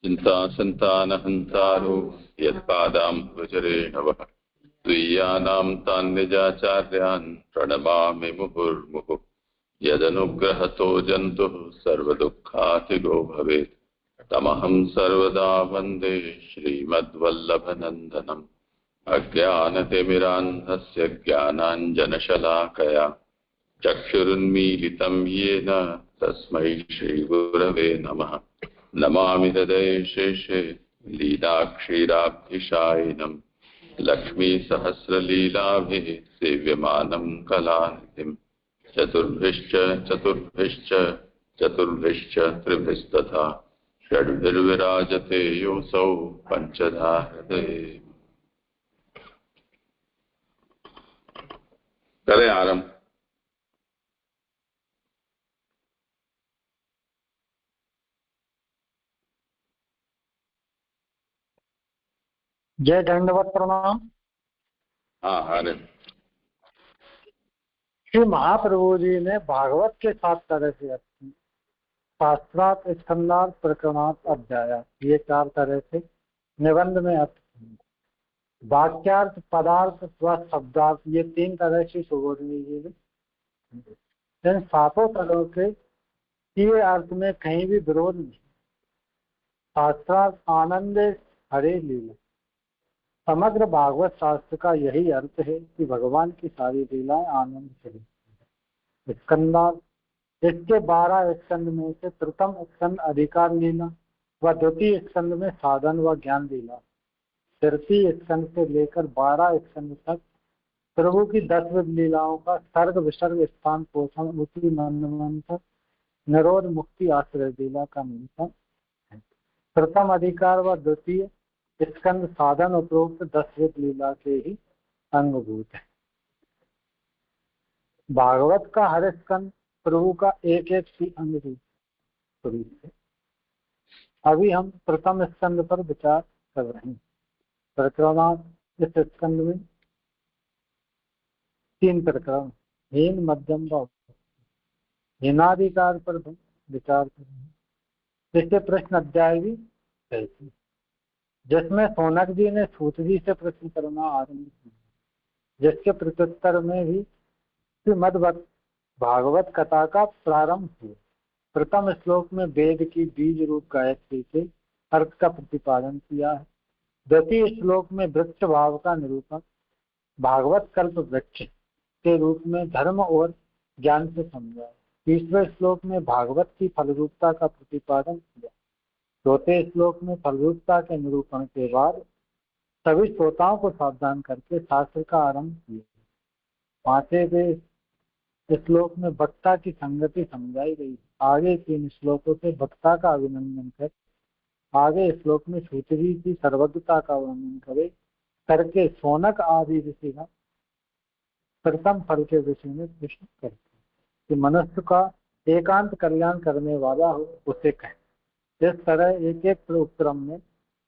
चिन्तासन्तानहन्तारो यत्पादाम्बुजरेणवः त्वय्यानां तान् निजाचार्यान् प्रणमामि मुहुर्मुहुः। यदनुग्रहतो जन्तुः सर्वदुःखातिगो भवेत् तमहं सर्वदा वन्दे श्रीमद्वल्लभनन्दनम्। अज्ञानतिमिरान्धस्य ज्ञानाञ्जनशलाकया चक्षुरुन्मीलितं येन तस्मै श्रीगुरवे नमः। नमामि हृदयशेषे लीलाक्षीराब्धिशायिनम् लक्ष्मीसहस्रलीलाभिः सेव्यमानं कलानिधिम्। चतुर्भिश्च त्रिभिस्तथा षड्भिर्विराजते योऽसौ पञ्चधा हृदये। करें आरंभ। जय दंडवत प्रणाम। हाँ श्री महाप्रभु जी ने भागवत के 7 तरह से शास्त्रार्थ, स्कंदार्थ, प्रकरणार्थ, अध्याय, ये 4 तरह से निबंध में अर्थ, वाक्यार्थ, पदार्थ व शब्दार्थ, ये 3 तरह से सुबोधनी जी ने इन 7 तरह के किए अर्थ में कहीं भी विरोध नहीं। शास्त्रार्थ आनंद हरे लीला, समग्र भागवत शास्त्र का यही अर्थ है कि भगवान की सारी लीलाएं आनंद से। स्कंदार्थ, इसके 12 स्कंद में से प्रथम स्कंद अधिकार लीला व द्वितीय स्कंद में साधन व ज्ञान लीला, तृतीय स्कंद से लेकर 12 स्कंद तक प्रभु की 10 लीलाओं का सर्ग विसर्ग स्थान पोषण उसी मंत्र निरोध मुक्ति आश्रय लीला का निरूपण है। प्रथम अधिकार व द्वितीय स्कंद साधन उपरोक्त 10 लीला के ही अंगभूत है। भागवत का हर स्कंद प्रभु का एक एक सी अंग रूप है। अभी हम प्रथम स्कंद पर विचार कर रहे हैं। प्रकरणार्थ, इस स्कंद में 3 प्रकरण, हीन, मध्यम व हीनाधिकार पर विचार कर रहे हैं। इसके प्रश्न अध्याय भी है, जिसमें सौनक जी ने सूत जी से प्रश्न करना आरंभ किया, जिसके प्रत्युत्तर में भी श्रीमद् भागवत कथा का प्रारंभ हुआ। प्रथम श्लोक में वेद की बीज रूप गायत्री से अर्थ का प्रतिपादन किया है। द्वितीय श्लोक में वृक्ष भाव का निरूपण भागवत कल्प वृक्ष के रूप में धर्म और ज्ञान से समझा। तीसरे श्लोक में भागवत की फलरूपता का प्रतिपादन किया। चौथे श्लोक में फलरूपता के निरूपण के बाद सभी श्रोताओं को सावधान करके शास्त्र का आरंभ किया। 5वें श्लोक में वक्ता की संगति समझाई गई। आगे 3 श्लोकों से वक्ता का अभिनंदन कर आगे श्लोक में सूत्री की सर्वज्ञता का वर्णन करके सौनक आदि ऋषि का प्रथम फल के विषय में प्रश्न करते कि मनुष्य का एकांत कल्याण करने वाला हो उसे कहे। इस तरह एक एक क्रम में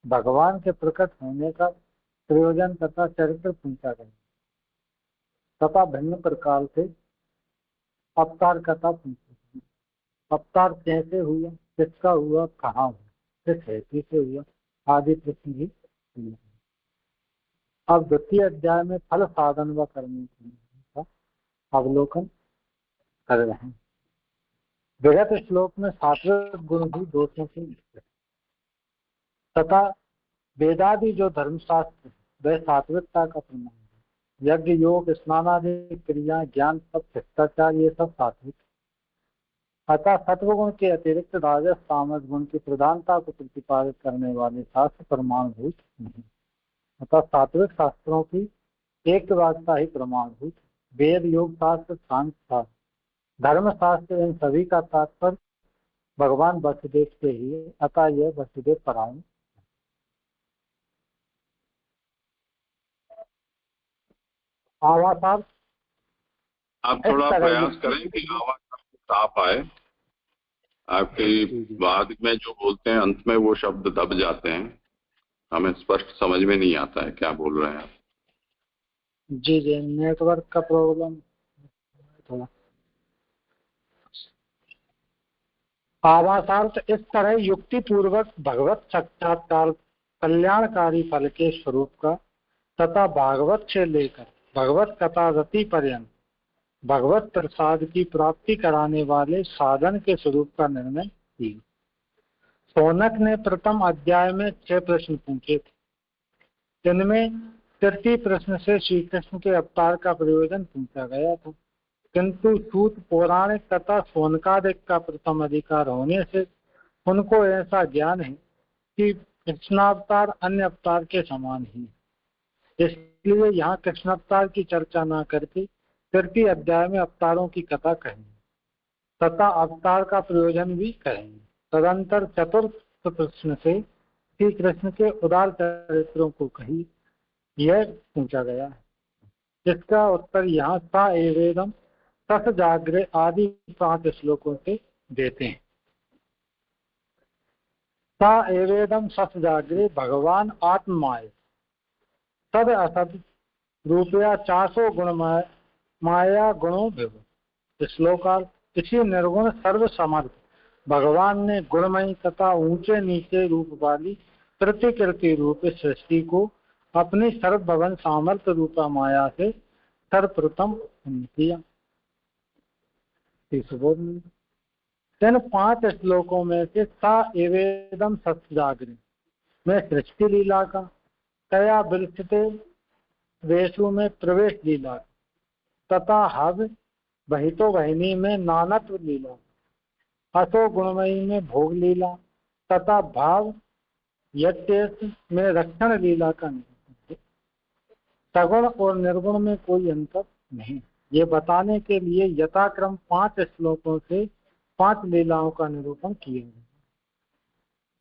भगवान के प्रकट होने का प्रयोजन तथा चरित्र पूछा गया तथा भिन्न प्रकार से अवतार कथा पूछी। अवतार कैसे हुआ, किसका हुआ, कहाँ हुआ, किस हेतु से हुआ आदि प्रश्न भी हुआ। अब द्वितीय अध्याय में फल साधन व कर्म का अवलोकन कर रहे हैं। विगत श्लोक में सात्विक गुण भी दोषों से तथा वेदादि जो धर्मशास्त्र वह सात्विकता का प्रमाण है। यज्ञ, योग, स्नानादि क्रिया, ज्ञान, सब, शिष्टाचार, ये सब सात्विक। अतः सत्वगुण के अतिरिक्त राजस तामस गुण की प्रधानता को प्रतिपादित करने वाले शास्त्र प्रमाणभूत नहीं। अतः सात्विक शास्त्रों की एक वार्ता ही प्रमाणभूत। वेद, योग शास्त्र, सांख्य शास्त्र, धर्मशास्त्र, इन सभी का तात्पर्य भगवान वसुदेव से ही है। अतः यह वसुदेव परायण। आवाज आप थोड़ा प्रयास करें कि आवाज साफ आए। आपकी बाद में जो बोलते हैं अंत में वो शब्द दब जाते हैं, हमें स्पष्ट समझ में नहीं आता है क्या बोल रहे हैं। जी जी, नेटवर्क का प्रॉब्लम थोड़ा। आवासार्थ इस तरह युक्ति पूर्वक भगवत साक्षात्कार कल्याणकारी फल के स्वरूप का तथा भागवत से लेकर भगवत कथा रति पर्यंत भगवत प्रसाद की प्राप्ति कराने वाले साधन के स्वरूप का निर्णय किया। शौनक ने प्रथम अध्याय में 6 प्रश्न पूछे थे। इनमें तृतीय प्रश्न से श्री कृष्ण के अवतार का प्रयोजन पूछा गया था, किंतु सूत पौराणिक तथा शौनकादिक का प्रथम अधिकार होने से उनको ऐसा ज्ञान है कि कृष्णावतार अन्य अवतार के समान ही, इसलिए यहाँ कृष्णावतार की चर्चा न करके तृतीय अध्याय में अवतारों की कथा कहेंगे तथा अवतार का प्रयोजन भी कहेंगे। तदंतर चतुर्थ प्रश्न से श्री कृष्ण के उदार चरित्रों को कही यह पूछा गया है। इसका उत्तर यहाँ सा एवेदम सस जागृ आदि 5 श्लोकों से देते हैं। सा एवेदम सस जागृ भगवान आत्माय तद असद रूपया 400 गुण माया गुणों विभु। श्लोकार्थ इसी निर्गुण सर्व समर्थ भगवान ने गुणमयी तथा ऊंचे नीचे रूप वाली प्रतिकृति रूप सृष्टि को अपनी सर्वभवन सामर्थ्य रूपा माया से सर्वप्रथम किया। इन 5 श्लोकों में से सा एवेदम सत्याग्र में सृष्टि लीला का, कया विलसिते वेशु में प्रवेश लीला तथा हव वहितो वहिनी में नानत्व लीला, असो गुणमयी में भोग लीला तथा भाव यत्येस में रक्षण लीला का निरूपण। सगुण और निर्गुण में कोई अंतर नहीं, ये बताने के लिए यथाक्रम 5 श्लोकों से 5 लीलाओं का निरूपण किया गया।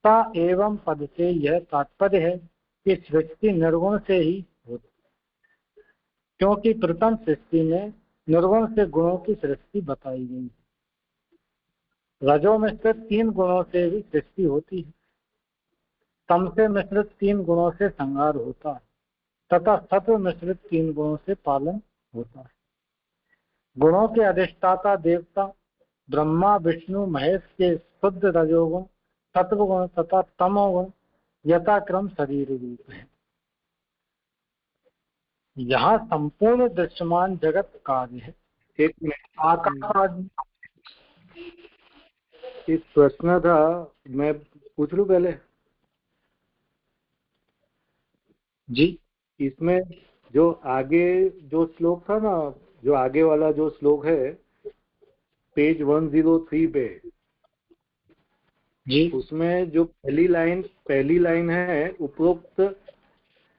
सा एवं पद से यह तात्पर्य है कि सृष्टि निर्गुण से ही होती, क्योंकि प्रथम सृष्टि में निर्गुण से गुणों की सृष्टि बताई गई। रजो मिश्रित 3 गुणों से भी सृष्टि होती है, तम से मिश्रित 3 गुणों से संहार होता है तथा सत्व मिश्रित 3 गुणों से पालन होता है। गुणों के अधिष्ठाता देवता ब्रह्मा विष्णु महेश के शुद्ध रजोगुण सत्वगुण तथा तमोगुण यथाक्रम शरीर रूप है। यहाँ संपूर्ण दृश्यमान जगत कार्य है। एक प्रश्न था, मैं पूछ लूं पहले जी। इसमें जो आगे जो श्लोक था ना, जो आगे वाला जो श्लोक है पेज 103 पे जी, उसमें जो पहली लाइन है उपरोक्त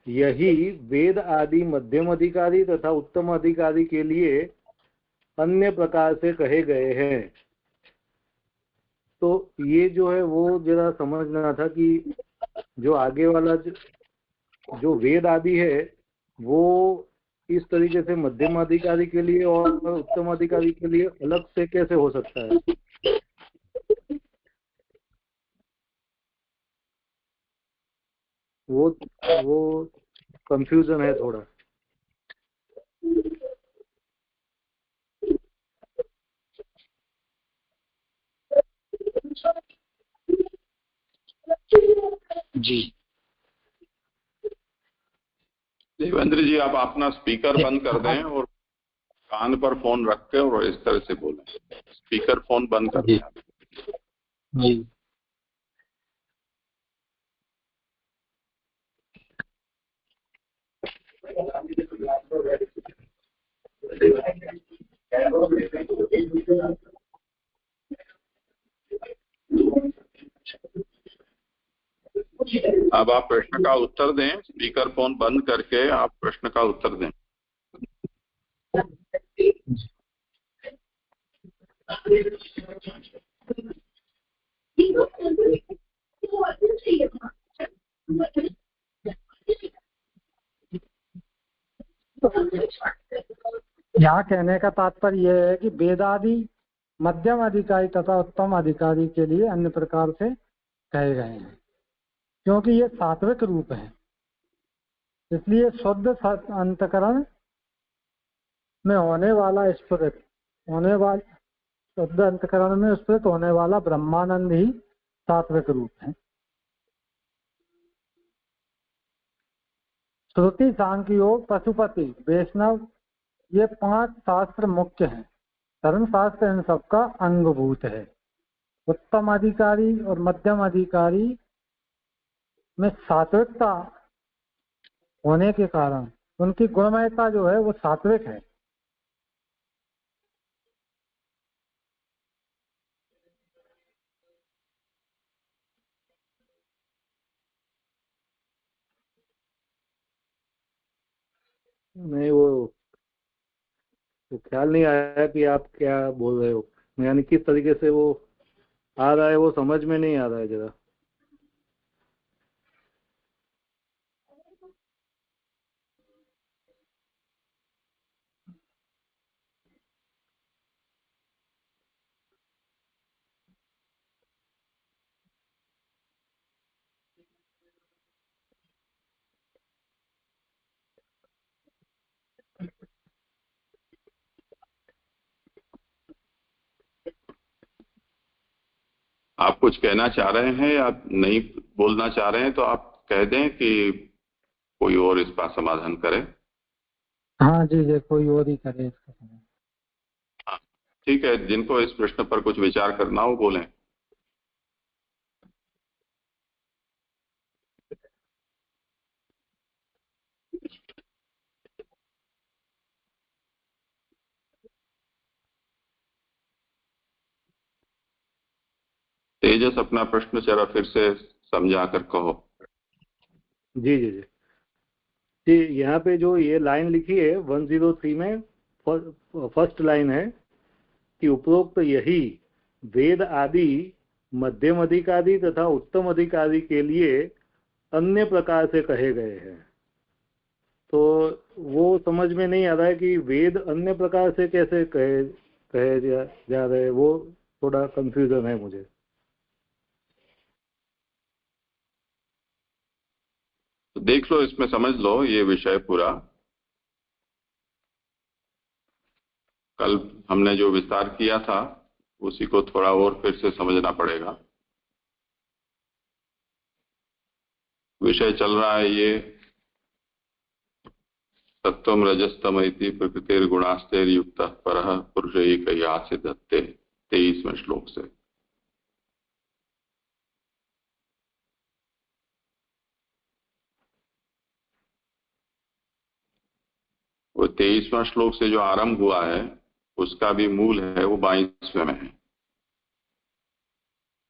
यही वेद आदि मध्यम अधिकारी तथा उत्तम अधिकारी के लिए अन्य प्रकार से कहे गए हैं। तो ये जो है वो जरा समझना था कि जो आगे वाला जो वेद आदि है वो इस तरीके से मध्यम अधिकारी के लिए और उत्तम अधिकारी के लिए अलग से कैसे हो सकता है? वो कंफ्यूजन है थोड़ा। जी देवेंद्र जी, आप अपना स्पीकर बंद कर दें और कान पर फोन रख के और इस तरह से बोलें। स्पीकर फोन बंद कर दें। जी। अब आप प्रश्न का उत्तर दें, स्पीकर फोन बंद करके आप प्रश्न का उत्तर दें। यहाँ कहने का तात्पर्य यह है कि वेदादि मध्यम अधिकारी तथा उत्तम अधिकारी के लिए अन्य प्रकार से कहे गए हैं, क्योंकि ये सात्विक रूप है, इसलिए शुद्ध अंतकरण में होने वाला स्फुरित होने वाला शुद्ध अंतकरण में स्थित होने वाला ब्रह्मानंद ही सात्विक रूप है। श्रुति, सांख्य योग, पशुपति, वैष्णव, ये 5 शास्त्र मुख्य हैं। धर्मशास्त्र इन सबका अंगभूत है। उत्तम अधिकारी और मध्यम अधिकारी में सात्विकता होने के कारण उनकी गुणमयता जो है वो सात्विक है। नहीं, वो ख्याल नहीं आया कि आप क्या बोल रहे हो, यानी किस तरीके से वो आ रहा है, वो समझ में नहीं आ रहा है जरा। आप कुछ कहना चाह रहे हैं या नहीं बोलना चाह रहे हैं तो आप कह दें कि कोई और इसका समाधान करे। हाँ जी, ये कोई और ही करे इसका समाधान। हाँ, ठीक है, जिनको इस प्रश्न पर कुछ विचार करना हो बोलें। तेजस, अपना प्रश्न जरा फिर से समझा कर कहो। जी जी जी जी, यहाँ पे जो ये लाइन लिखी है 103 में फर्स्ट लाइन है कि उपरोक्त यही वेद आदि मध्यम अधिकारी तथा उत्तम अधिकारी के लिए अन्य प्रकार से कहे गए हैं। तो वो समझ में नहीं आ रहा है कि वेद अन्य प्रकार से कैसे कहे जा रहे हैं, वो थोड़ा कंफ्यूजन है मुझे। तो देख लो, इसमें समझ लो ये विषय पूरा। कल हमने जो विस्तार किया था उसी को थोड़ा और फिर से समझना पड़ेगा। विषय चल रहा है ये सत्वम रजस्तम इति प्रकृतिर्गुणास्तेर युक्त परः पुरुष एकया सिद्धते, 23वें श्लोक से। वो 23वां श्लोक से जो आरंभ हुआ है उसका भी मूल है वो 22वें में है,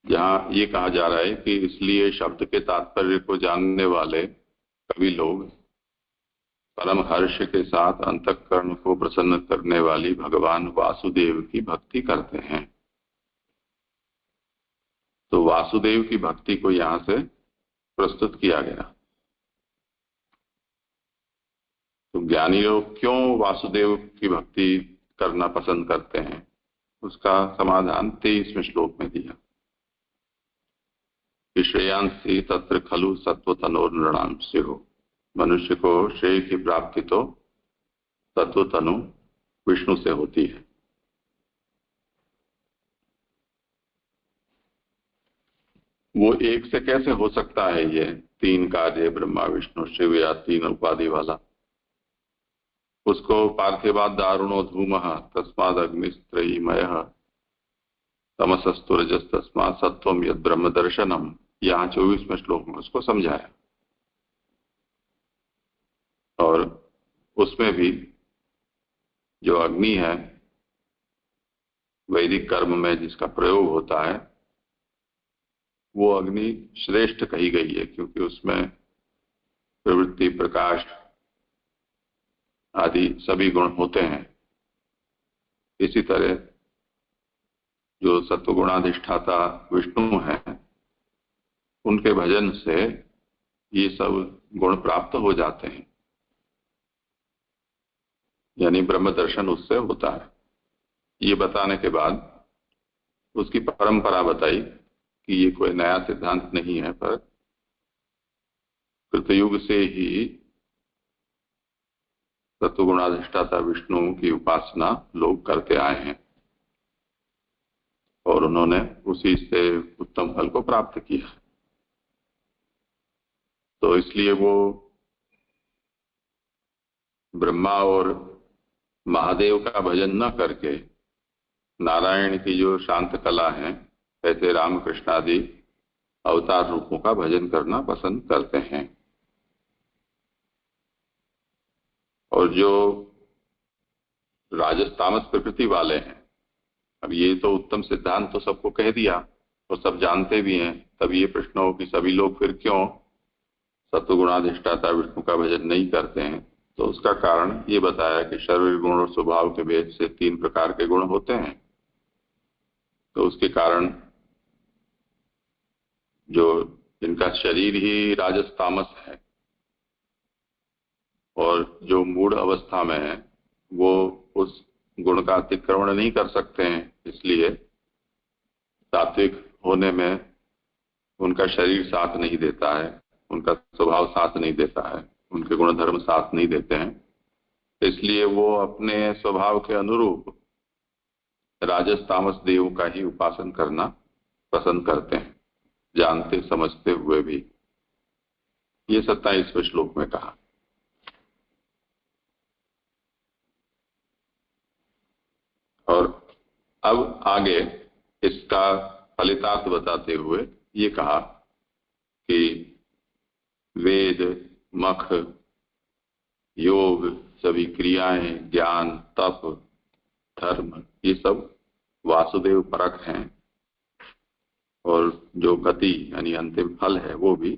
जहां ये कहा जा रहा है कि इसलिए शब्द के तात्पर्य को जानने वाले कवि लोग परम हर्ष के साथ अंतःकरण को प्रसन्न करने वाली भगवान वासुदेव की भक्ति करते हैं। तो वासुदेव की भक्ति को यहां से प्रस्तुत किया गया। तो ज्ञानी लोग क्यों वासुदेव की भक्ति करना पसंद करते हैं, उसका समाधान 23वें श्लोक में दिया। श्रेयांसी तत्र खलु सत्वतनोर नृणाम स्युः, मनुष्य को श्रेय की प्राप्ति तो तत्वतनु विष्णु से होती है। वो एक से कैसे हो सकता है? ये 3 कार्य ब्रह्मा विष्णु शिव या 3 उपाधि वाला। उसको पार्थिवाद दारुणो धूमः तस्माद अग्निस्त्रयीमयः तमसस्तु रजस तस्माद सत्वम यद ब्रह्म दर्शनम, यहाँ 24वें श्लोक में उसको समझाया। और उसमें भी जो अग्नि है वैदिक कर्म में जिसका प्रयोग होता है वो अग्नि श्रेष्ठ कही गई है, क्योंकि उसमें प्रवृत्ति, प्रकाश आदि सभी गुण होते हैं। इसी तरह जो सत्वगुणाधिष्ठाता विष्णु हैं उनके भजन से ये सब गुण प्राप्त हो जाते हैं, यानी ब्रह्म दर्शन उससे होता है। ये बताने के बाद उसकी परंपरा बताई कि ये कोई नया सिद्धांत नहीं है, पर कृतयुग से ही सत्वगुणाधिष्ठाता विष्णु की उपासना लोग करते आए हैं। और उन्होंने उसी से उत्तम फल को प्राप्त किया। तो इसलिए वो ब्रह्मा और महादेव का भजन न करके नारायण की जो शांत कला है, ऐसे रामकृष्ण आदि अवतार रूपों का भजन करना पसंद करते हैं। और जो राजस तामस प्रकृति वाले हैं, अब ये तो उत्तम सिद्धांत तो सबको कह दिया और सब जानते भी हैं, तब ये प्रश्न हो कि सभी लोग फिर क्यों सत्वगुणाधिष्ठाता विष्णु का भजन नहीं करते हैं। तो उसका कारण ये बताया कि शरीर गुण और स्वभाव के भेद से 3 प्रकार के गुण होते हैं। तो उसके कारण जो जिनका शरीर ही राजस तामस है और जो मूढ़ अवस्था में है, वो उस गुण का अतिक्रमण नहीं कर सकते हैं, इसलिए सात्विक होने में उनका शरीर साथ नहीं देता है, उनका स्वभाव साथ नहीं देता है, उनके गुण धर्म साथ नहीं देते हैं। इसलिए वो अपने स्वभाव के अनुरूप राजस तामस देव का ही उपासन करना पसंद करते हैं, जानते समझते हुए भी। ये 27वें श्लोक में कहा। और अब आगे इसका फलितार्थ बताते हुए ये कहा कि वेद, मख, योग, सभी क्रियाएं, ज्ञान, तप, धर्म, ये सब वासुदेव परक हैं और जो गति यानी अंतिम फल है वो भी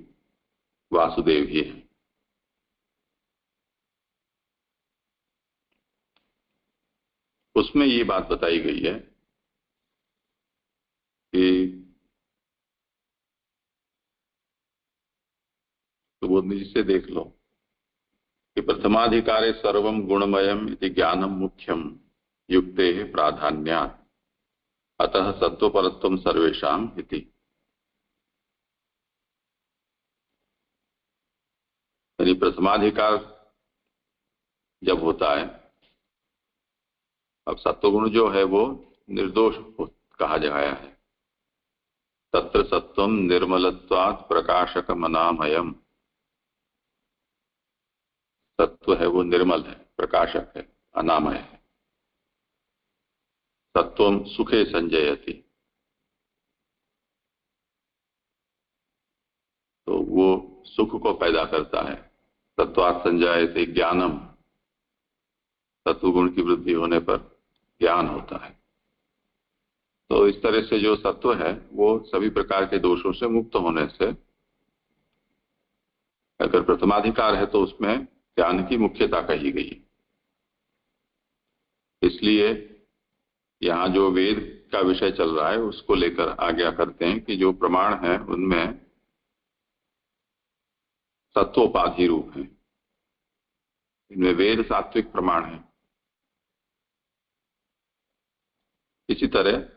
वासुदेव ही है। उसमें ये बात बताई गई है कि तो वो नीचे देख लो कि प्रथमाधिकारे सर्वम गुणमयम इति ज्ञानम मुख्यम युक्ते प्राधान्यात् अतः सत्वपरत्वम सर्वेषाम इति। यानी प्रथमाधिकार जब होता है, अब सत्वगुण जो है वो निर्दोष कहा गया है। तत्र सत्वम निर्मलत्वात् प्रकाशक मनामयम। सत्व है वो निर्मल है, प्रकाशक है, अनामय है। सत्वम सुखे संजयति, तो वो सुख को पैदा करता है। सत्वात् संजायते ज्ञानम, सत्वगुण की वृद्धि होने पर ज्ञान होता है। तो इस तरह से जो सत्व है वो सभी प्रकार के दोषों से मुक्त होने से, अगर प्रथमाधिकार है तो उसमें ज्ञान की मुख्यता कही गई। इसलिए यहाँ जो वेद का विषय चल रहा है उसको लेकर आज्ञा करते हैं कि जो प्रमाण है उनमें सत्वोपाधि रूप है। इनमें वेद सात्विक प्रमाण है। इसी तरह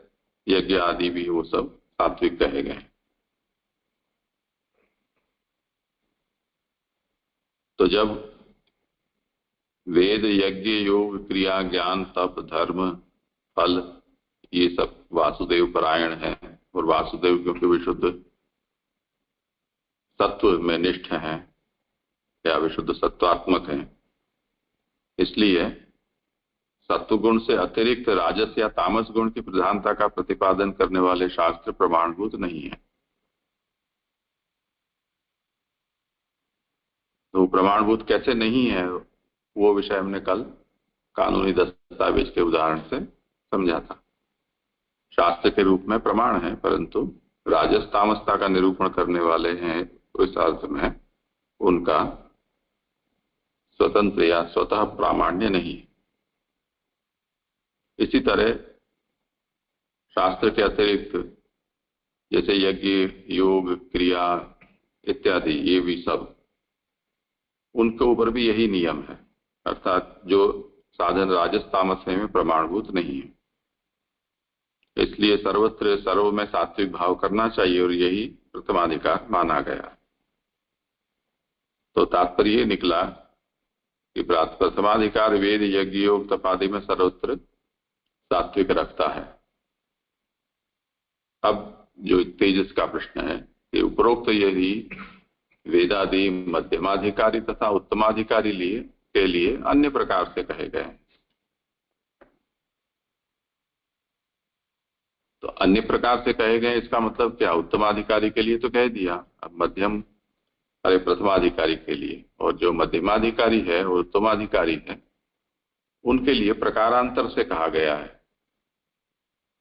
यज्ञ आदि भी वो सब सात्विक कहे गए। तो जब वेद, यज्ञ, योग, क्रिया, ज्ञान, तप, धर्म, फल ये सब वासुदेव परायण है और वासुदेव क्योंकि विशुद्ध सत्व में निष्ठ हैं या विशुद्ध सत्वात्मक हैं, इसलिए सत्वगुण से अतिरिक्त राजस या तामस गुण की प्रधानता का प्रतिपादन करने वाले शास्त्र प्रमाणभूत नहीं है। तो प्रमाणभूत कैसे नहीं है वो विषय हमने कल कानूनी दस्तावेज के उदाहरण से समझा था। शास्त्र के रूप में प्रमाण है परंतु राजस तामसता का निरूपण करने वाले हैं, तो इस अर्थ में उनका स्वतंत्र या स्वतः प्रामाण्य नहीं। इसी तरह शास्त्र के अतिरिक्त जैसे यज्ञ, योग, क्रिया इत्यादि ये भी सब, उनके ऊपर भी यही नियम है, अर्थात जो साधन राजस तामस में प्रमाणभूत नहीं है। इसलिए सर्वत्र सर्व में सात्विक भाव करना चाहिए और यही प्रथमाधिकार माना गया। तो तात्पर्य निकला कि प्रथमाधिकार वेद, यज्ञ, योग, तपादि में सर्वत्र सात्विक रखता है। अब जो तेजस का प्रश्न है कि उपरोक्त यदि वेदादि मध्यमाधिकारी तथा उत्तमाधिकारी के लिए अन्य प्रकार से कहे गए, तो अन्य प्रकार से कहे गए इसका मतलब क्या? उत्तमाधिकारी के लिए तो कह दिया, अब प्रथमाधिकारी के लिए, और जो मध्यमाधिकारी है और उत्तमाधिकारी है उनके लिए प्रकारांतर से कहा गया है।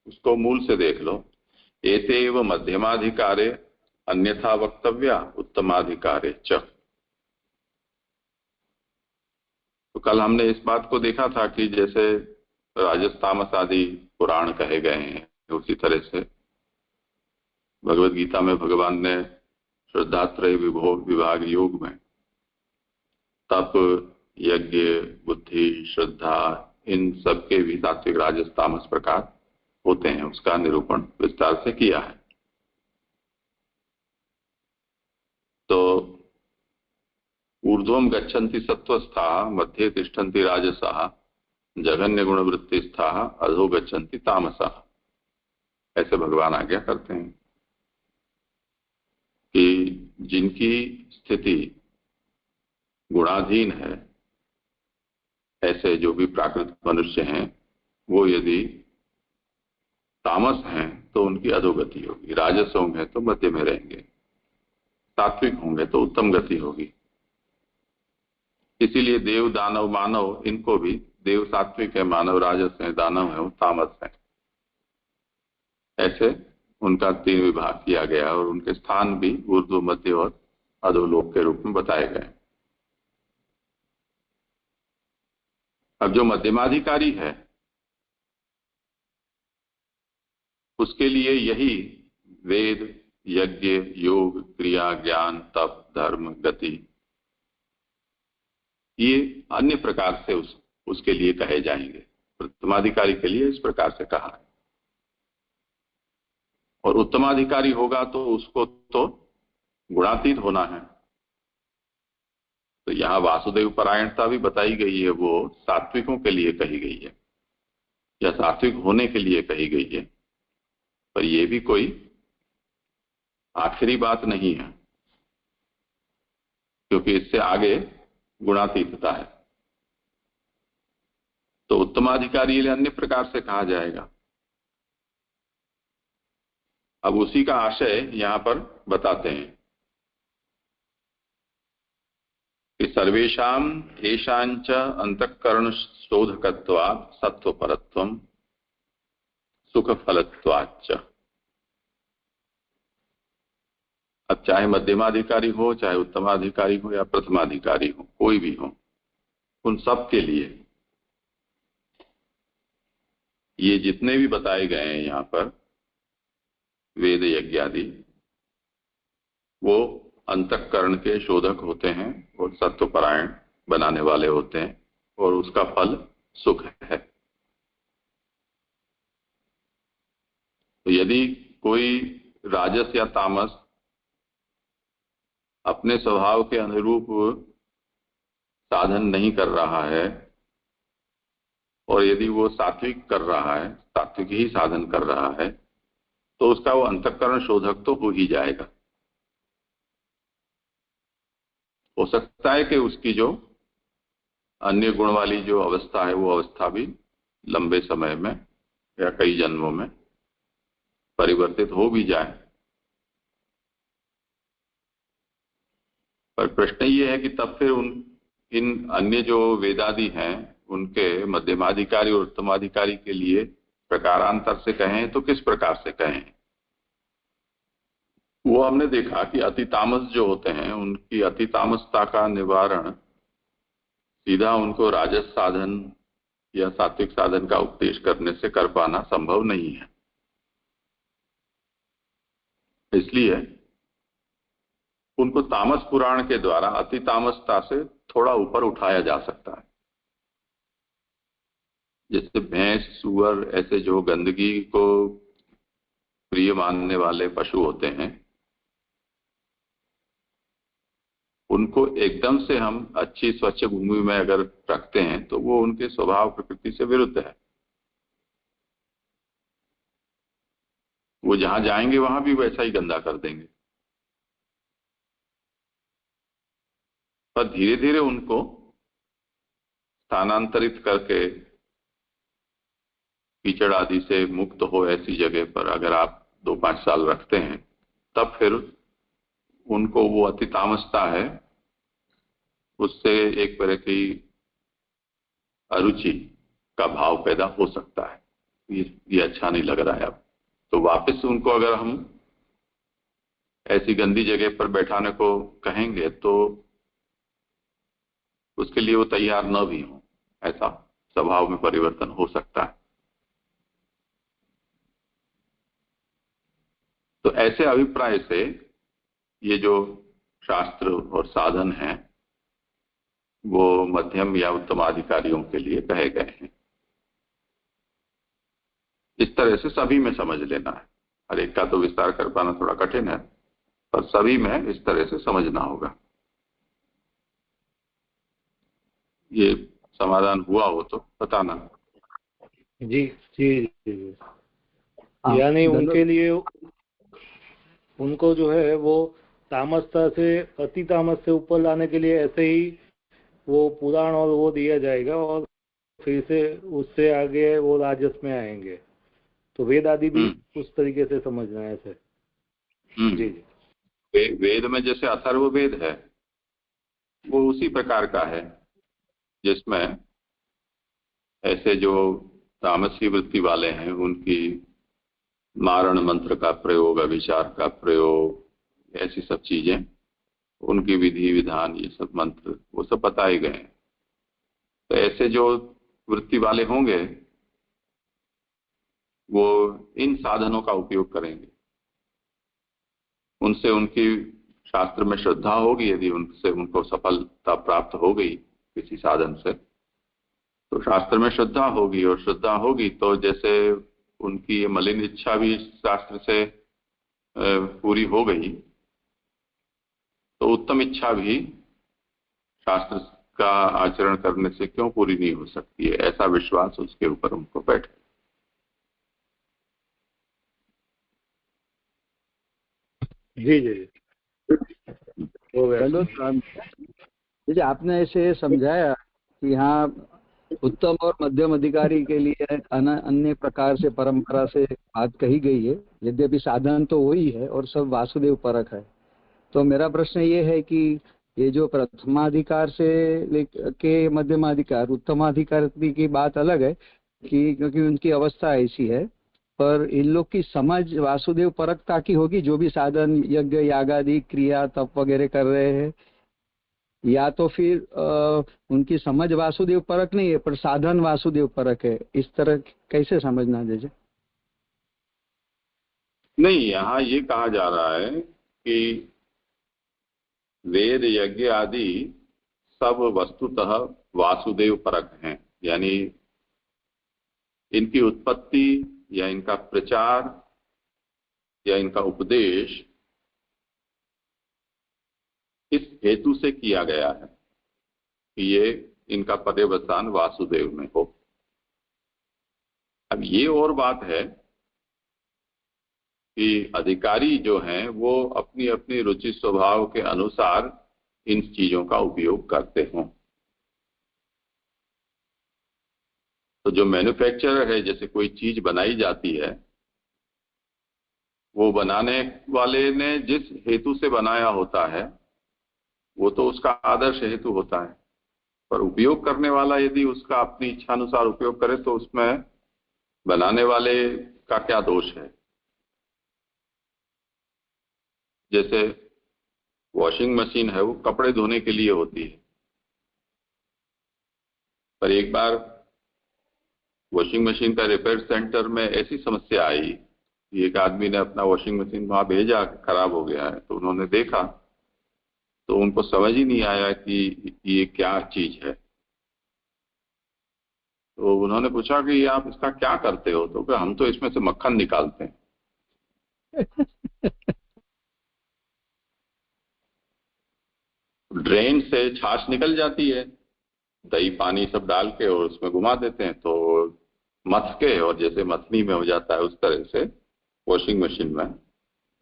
उसको मूल से देख लो, एतेव मध्यमाधिकारे अन्यथा वक्तव्या उत्तमाधिकारे च। तो कल हमने इस बात को देखा था कि जैसे राजस तामस आदि पुराण कहे गए हैं, उसी तरह से भगवद गीता में भगवान ने श्रद्धात्रय विभाग योग में तप, यज्ञ, बुद्धि, श्रद्धा, इन सब के भी सात्विक राजस तामस प्रकार होते हैं, उसका निरूपण विस्तार से किया है। तो ऊर्ध्वम गच्छन्ति सत्वस्था, मध्ये तिष्ठन्ति राजसा, जघन्य गुण वृत्तिस्था, अधो गच्छन्ति तामसा, ऐसे भगवान आज्ञा करते हैं कि जिनकी स्थिति गुणाधीन है, ऐसे जो भी प्राकृत मनुष्य हैं, वो यदि तामस हैं तो उनकी अधोगति होगी, राजस होंगे तो मध्य में रहेंगे, सात्विक होंगे तो उत्तम गति होगी। इसीलिए देव, दानव, मानव, इनको भी देव सात्विक है, मानव राजस है, दानव है वो तामस है, ऐसे उनका 3 विभाग किया गया और उनके स्थान भी ऊर्ध्व, मध्य और अधोलोक के रूप में बताए गए। अब जो मध्यमाधिकारी है उसके लिए यही वेद, यज्ञ, योग, क्रिया, ज्ञान, तप, धर्म, गति, ये अन्य प्रकार से उसके लिए कहे जाएंगे। प्रथमाधिकारी के लिए इस प्रकार से कहा है, और उत्तमाधिकारी होगा तो उसको तो गुणातीत होना है। तो यहाँ वासुदेव परायणता भी बताई गई है, वो सात्विकों के लिए कही गई है या सात्विक होने के लिए कही गई है, पर यह भी कोई आखिरी बात नहीं है, क्योंकि इससे आगे गुणातीतता है। तो उत्तमाधिकारी अन्य प्रकार से कहा जाएगा। अब उसी का आशय यहां पर बताते हैं कि सर्वेषाम येषांच अंतःकरण शोधकत्वात् सत्वपरत्वम् सुख फलत्वाच्च। अब चाहे मध्यमाधिकारी हो, चाहे उत्तमाधिकारी हो या प्रथमाधिकारी हो, कोई भी हो, उन सब के लिए ये जितने भी बताए गए हैं यहाँ पर वेद, यज्ञ आदि, वो अंतःकरण के शोधक होते हैं और सत्वपरायण बनाने वाले होते हैं, और उसका फल सुख है। तो यदि कोई राजस या तामस अपने स्वभाव के अनुरूप साधन नहीं कर रहा है, और यदि वो सात्विक कर रहा है, सात्विक ही साधन कर रहा है, तो उसका वो अंतःकरण शोधक तो हो ही जाएगा। हो सकता है कि उसकी जो अन्य गुण वाली जो अवस्था है, वो अवस्था भी लंबे समय में या कई जन्मों में परिवर्तित हो भी जाए, पर प्रश्न ये है कि तब फिर इन अन्य जो वेदादि हैं उनके मध्यमाधिकारी और उत्तमाधिकारी के लिए प्रकारांतर से कहें तो किस प्रकार से कहें? वो हमने देखा कि अति तामस जो होते हैं, उनकी अति तामसता का निवारण सीधा उनको राजस साधन या सात्विक साधन का उपदेश करने से कर पाना संभव नहीं है। इसलिए उनको तामस पुराण के द्वारा अति तामसता से थोड़ा ऊपर उठाया जा सकता है। जैसे भैंस, सूअर, ऐसे जो गंदगी को प्रिय मानने वाले पशु होते हैं, उनको एकदम से हम अच्छी स्वच्छ भूमि में अगर रखते हैं तो वो उनके स्वभाव प्रकृति से विरुद्ध है। वो जहां जाएंगे वहां भी वैसा ही गंदा कर देंगे। पर धीरे धीरे उनको स्थानांतरित करके कीचड़ आदि से मुक्त हो ऐसी जगह पर अगर आप 2-5 साल रखते हैं, तब फिर उनको वो अति तामसता है उससे एक तरह की अरुचि का भाव पैदा हो सकता है। ये अच्छा नहीं लग रहा है अब, तो वापस उनको अगर हम ऐसी गंदी जगह पर बैठाने को कहेंगे तो उसके लिए वो तैयार न भी हो, ऐसा स्वभाव में परिवर्तन हो सकता है। तो ऐसे अभिप्राय से ये जो शास्त्र और साधन हैं वो मध्यम या उत्तम अधिकारियों के लिए कहे गए हैं। इस तरह से सभी में समझ लेना है। हर एक का तो विस्तार कर पाना थोड़ा कठिन है, पर सभी में इस तरह से समझना होगा। ये समाधान हुआ हो तो बताना। जी जी जी। यानी उनके लिए उनको जो है वो तामसता से अति तामस से ऊपर लाने के लिए ऐसे ही वो पुराण और वो दिया जाएगा और फिर से उससे आगे वो राजस में आएंगे। तो वेद आदि भी उस तरीके से समझना है ऐसे। जी जी। वेद में जैसे अथर्ववेद है वो उसी प्रकार का है, जिसमें ऐसे जो तामसी वृत्ति वाले हैं उनकी मारण मंत्र का प्रयोग, अभिचार का प्रयोग, ऐसी सब चीजें, उनकी विधि विधान, ये सब मंत्र वो सब बताए गए हैं। तो ऐसे जो वृत्ति वाले होंगे वो इन साधनों का उपयोग करेंगे। उनसे उनकी शास्त्र में श्रद्धा होगी, यदि उनसे उनको सफलता प्राप्त हो गई किसी साधन से तो शास्त्र में श्रद्धा होगी, और श्रद्धा होगी तो जैसे उनकी ये मलिन इच्छा भी शास्त्र से पूरी हो गई तो उत्तम इच्छा भी शास्त्र का आचरण करने से क्यों पूरी नहीं हो सकती है, ऐसा विश्वास उसके ऊपर उनको बैठे। जी जी। चलो, जैसे आपने ऐसे समझाया कि हाँ उत्तम और मध्यम अधिकारी के लिए अन्य प्रकार से परंपरा से बात कही गई है, यद्यपि साधन तो वही है और सब वासुदेव परक है। तो मेरा प्रश्न ये है कि ये जो प्रथमाधिकार से के मध्यमाधिकार उत्तमाधिकार की बात अलग है कि क्योंकि उनकी अवस्था ऐसी है, पर इन लोग की समझ वासुदेव परकता की होगी जो भी साधन यज्ञ यागादि क्रिया तप वगैरह कर रहे हैं, या तो फिर उनकी समझ वासुदेव परक नहीं है पर साधन वासुदेव परक है, इस तरह कैसे समझना? जैसे नहीं, यहाँ ये कहा जा रहा है कि वेद यज्ञ आदि सब वस्तुतः वासुदेव परक हैं, यानी इनकी उत्पत्ति या इनका प्रचार या इनका उपदेश इस हेतु से किया गया है कि ये इनका पर्यवसान वासुदेव में हो। अब ये और बात है कि अधिकारी जो हैं वो अपनी अपनी रुचि स्वभाव के अनुसार इन चीजों का उपयोग करते हों। तो जो मैन्युफैक्चरर है, जैसे कोई चीज बनाई जाती है, वो बनाने वाले ने जिस हेतु से बनाया होता है वो तो उसका आदर्श हेतु होता है, पर उपयोग करने वाला यदि उसका अपनी इच्छानुसार उपयोग करे तो उसमें बनाने वाले का क्या दोष है। जैसे वॉशिंग मशीन है वो कपड़े धोने के लिए होती है, पर एक बार वॉशिंग मशीन का रिपेयर सेंटर में ऐसी समस्या आई, एक आदमी ने अपना वॉशिंग मशीन वहां भेजा, खराब हो गया है, तो उन्होंने देखा तो उनको समझ ही नहीं आया कि ये क्या चीज है। तो उन्होंने पूछा कि आप इसका क्या करते हो, तो कि हम तो इसमें से मक्खन निकालते हैं। ड्रेन से छाछ निकल जाती है, दही पानी सब डाल के और उसमें घुमा देते हैं तो मथ के, और जैसे मथनी में हो जाता है उस तरह से वॉशिंग मशीन में,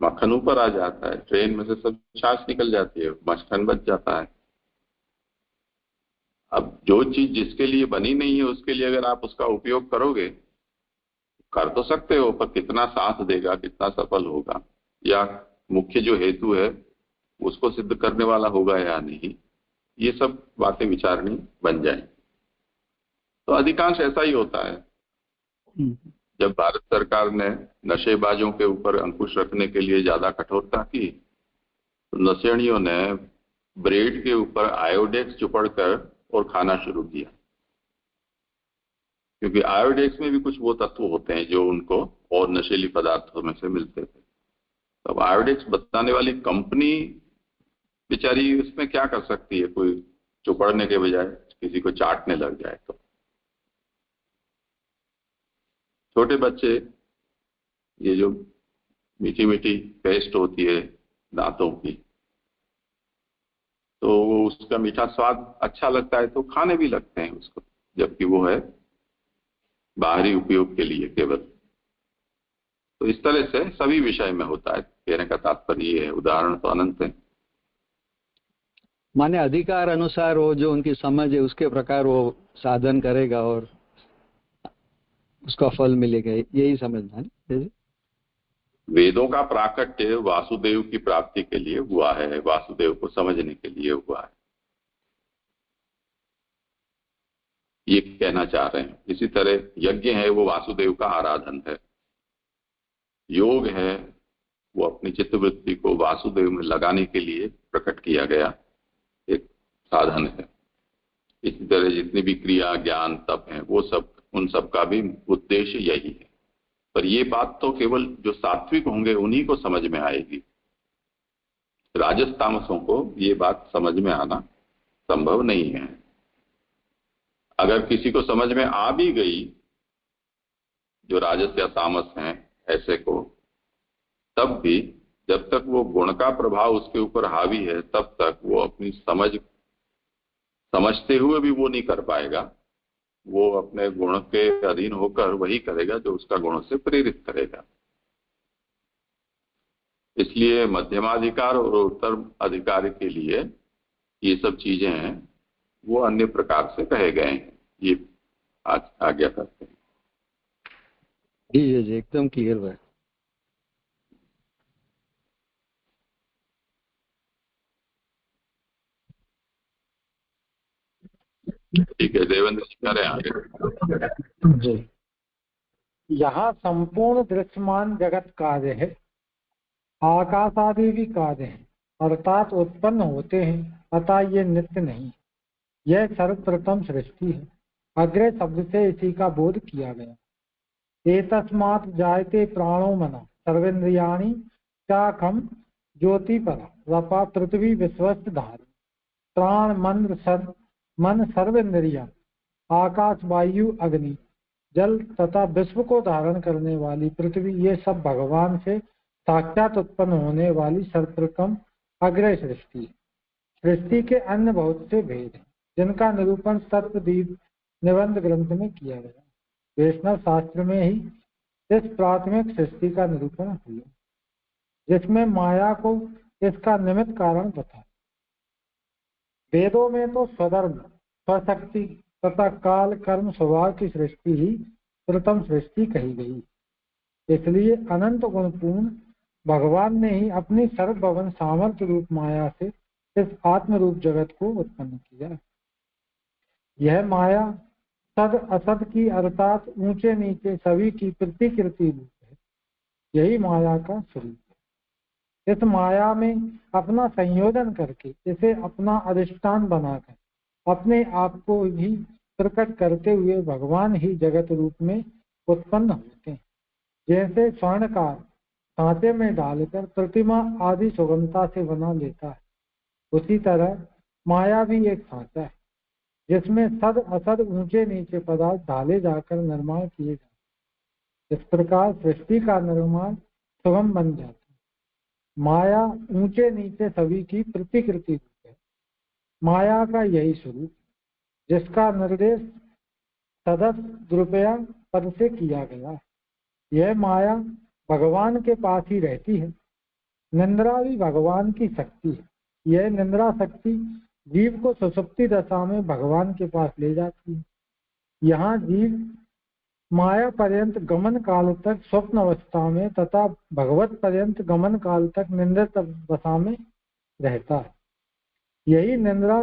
मक्खन ऊपर आ जाता है, ट्रेन में से सब छाछ निकल जाती है, मक्खन बच जाता है। अब जो चीज जिसके लिए बनी नहीं है उसके लिए अगर आप उसका उपयोग करोगे, कर तो सकते हो, पर कितना साथ देगा, कितना सफल होगा, या मुख्य जो हेतु है उसको सिद्ध करने वाला होगा या नहीं, ये सब बातें विचारणी बन जाए। तो अधिकांश ऐसा ही होता है। जब भारत सरकार ने नशेबाजों के ऊपर अंकुश रखने के लिए ज्यादा कठोरता की, तो नशेड़ियों ने ब्रेड के ऊपर आयोडेक्स चुपड़कर और खाना शुरू किया, क्योंकि आयोडेक्स में भी कुछ वो तत्व होते हैं जो उनको और नशीली पदार्थों में से मिलते थे। तब आयोडेक्स बताने वाली कंपनी बेचारी उसमें क्या कर सकती है, कोई चुपड़ने के बजाय किसी को चाटने लग जाए तो। छोटे बच्चे, ये जो मीठी मीठी पेस्ट होती है दांतों की, तो उसका मीठा स्वाद अच्छा लगता है तो खाने भी लगते हैं उसको, जबकि वो है बाहरी उपयोग के लिए केवल। तो इस तरह से सभी विषय में होता है। कहने का तात्पर्य ये है, उदाहरण तो अनंत है। माने अधिकार अनुसार वो जो उनकी समझ है उसके प्रकार वो साधन करेगा और उसका फल मिलेगा, यही समझना है। वेदों का प्राकट्य वासुदेव की प्राप्ति के लिए हुआ है, वासुदेव को समझने के लिए हुआ है, ये कहना चाह रहे हैं। इसी तरह यज्ञ है वो वासुदेव का आराधन है, योग है वो अपनी चित्तवृत्ति को वासुदेव में लगाने के लिए प्रकट किया गया एक साधन है। इसी तरह जितनी भी क्रिया, ज्ञान, तप है, वो सब, उन सब का भी उद्देश्य यही है। पर ये बात तो केवल जो सात्विक होंगे उन्हीं को समझ में आएगी। राजस तामसों को ये बात समझ में आना संभव नहीं है। अगर किसी को समझ में आ भी गई, जो राजस या तामस हैं ऐसे को, तब भी जब तक वो गुण का प्रभाव उसके ऊपर हावी है, तब तक वो अपनी समझते हुए भी वो नहीं कर पाएगा। वो अपने गुण के अधीन होकर वही करेगा जो उसका गुण से प्रेरित करेगा। इसलिए मध्यमाधिकार और उत्तर अधिकार के लिए ये सब चीजें हैं वो अन्य प्रकार से कहे गए हैं। ये आज आज्ञा करते हैं। जी एकदम क्लियर हुआ। ठीक है, देवेंद्र जी करें आगे। जी, यहाँ संपूर्ण दृश्यमान जगत कार्य है, आकाश आदि भी कार्य है, अर्थात उत्पन्न होते हैं, अतः ये नित्य नहीं। यह सर्वप्रथम सृष्टि है। अग्रे शब्द से इसी का बोध किया गया। एतस्मात् जायते प्राणो मना सर्वेन्द्रियाणि चाखम ज्योतिपर रपा पृथ्वी विश्वस्त धारी। प्राण मन सर्वेन्द्रिया, आकाश, वायु, अग्नि, जल तथा विश्व को धारण करने वाली पृथ्वी, ये सब भगवान से साक्षात उत्पन्न होने वाली सर्वप्रथम अग्रय सृष्टि है। सृष्टि के अन्य बहुत से भेद हैं, जिनका निरूपण तत्वदीप निबंध ग्रंथ में किया गया। वैष्णव शास्त्र में ही इस प्राथमिक सृष्टि का निरूपण हुआ, जिसमें माया को इसका निमित्त कारण बताया। वेदों में तो स्वधर्म, स्वशक्ति तथा काल, कर्म, स्वभाव की सृष्टि ही प्रथम सृष्टि कही गई। इसलिए अनंत गुणपूर्ण भगवान ने ही अपनी सर्वभवन सामर्थ्य रूप माया से इस आत्म रूप जगत को उत्पन्न किया। यह माया सद असद की अर्थात ऊंचे नीचे सभी की प्रतिकृति रूप है। यही माया का स्वरूप है। इस माया में अपना संयोजन करके, इसे अपना अधिष्ठान बनाकर अपने आप को भी प्रकट करते हुए भगवान ही जगत रूप में उत्पन्न होते हैं। जैसे स्वर्णकार सांचे में डालकर प्रतिमा आदि सुगमता से बना लेता है, उसी तरह माया भी एक सांचा है जिसमें सद असद ऊंचे नीचे पदार्थ डाले जाकर निर्माण किए जाते। इस प्रकार सृष्टि का निर्माण सुगम बन जाता है। माया ऊंचे नीचे सभी की प्रतिकृति है। माया का यही स्वरूप, जिसका निर्देश सदस्य रुपया पद से किया गया है। यह माया भगवान के पास ही रहती है। निंद्रा भी भगवान की शक्ति है। यह निंद्रा शक्ति जीव को सुषुप्ति दशा में भगवान के पास ले जाती है। यहाँ जीव माया पर्यंत गमन काल तक स्वप्न अवस्था में तथा भगवत पर्यंत गमन काल तक निंद्रित दशा में रहता है। यही निंद्रा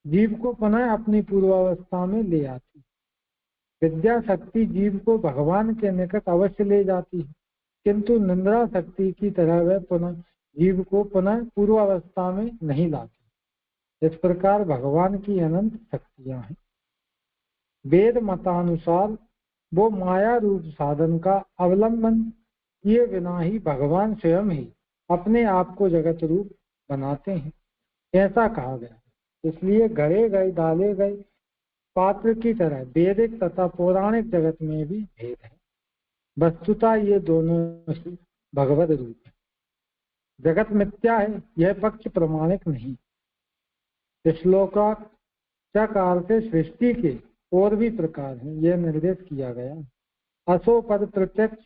जीव को पुनः अपनी पूर्वावस्था में ले आती है। विद्या शक्ति जीव को भगवान के निकट अवश्य ले जाती है, किंतु निंद्रा शक्ति की तरह वह पुनः जीव को पुनः पूर्वावस्था में नहीं लाती। इस प्रकार भगवान की अनंत शक्तियां हैं। वेद मतानुसार वो माया रूप साधन का अवलंबन किए बिना ही भगवान स्वयं ही अपने आप को जगत रूप बनाते हैं, ऐसा कहा गया। इसलिए गढ़े गए डाले गए पात्र की तरह वैदिक तथा पौराणिक जगत में भी भेद है। वस्तुतः ये दोनों ही भगवत रूप है। जगत मिथ्या है, यह पक्ष प्रमाणिक नहीं। श्लोकाचार से सृष्टि के और भी प्रकार हैं, यह निर्देश किया गया। असो पद प्रत्यक्ष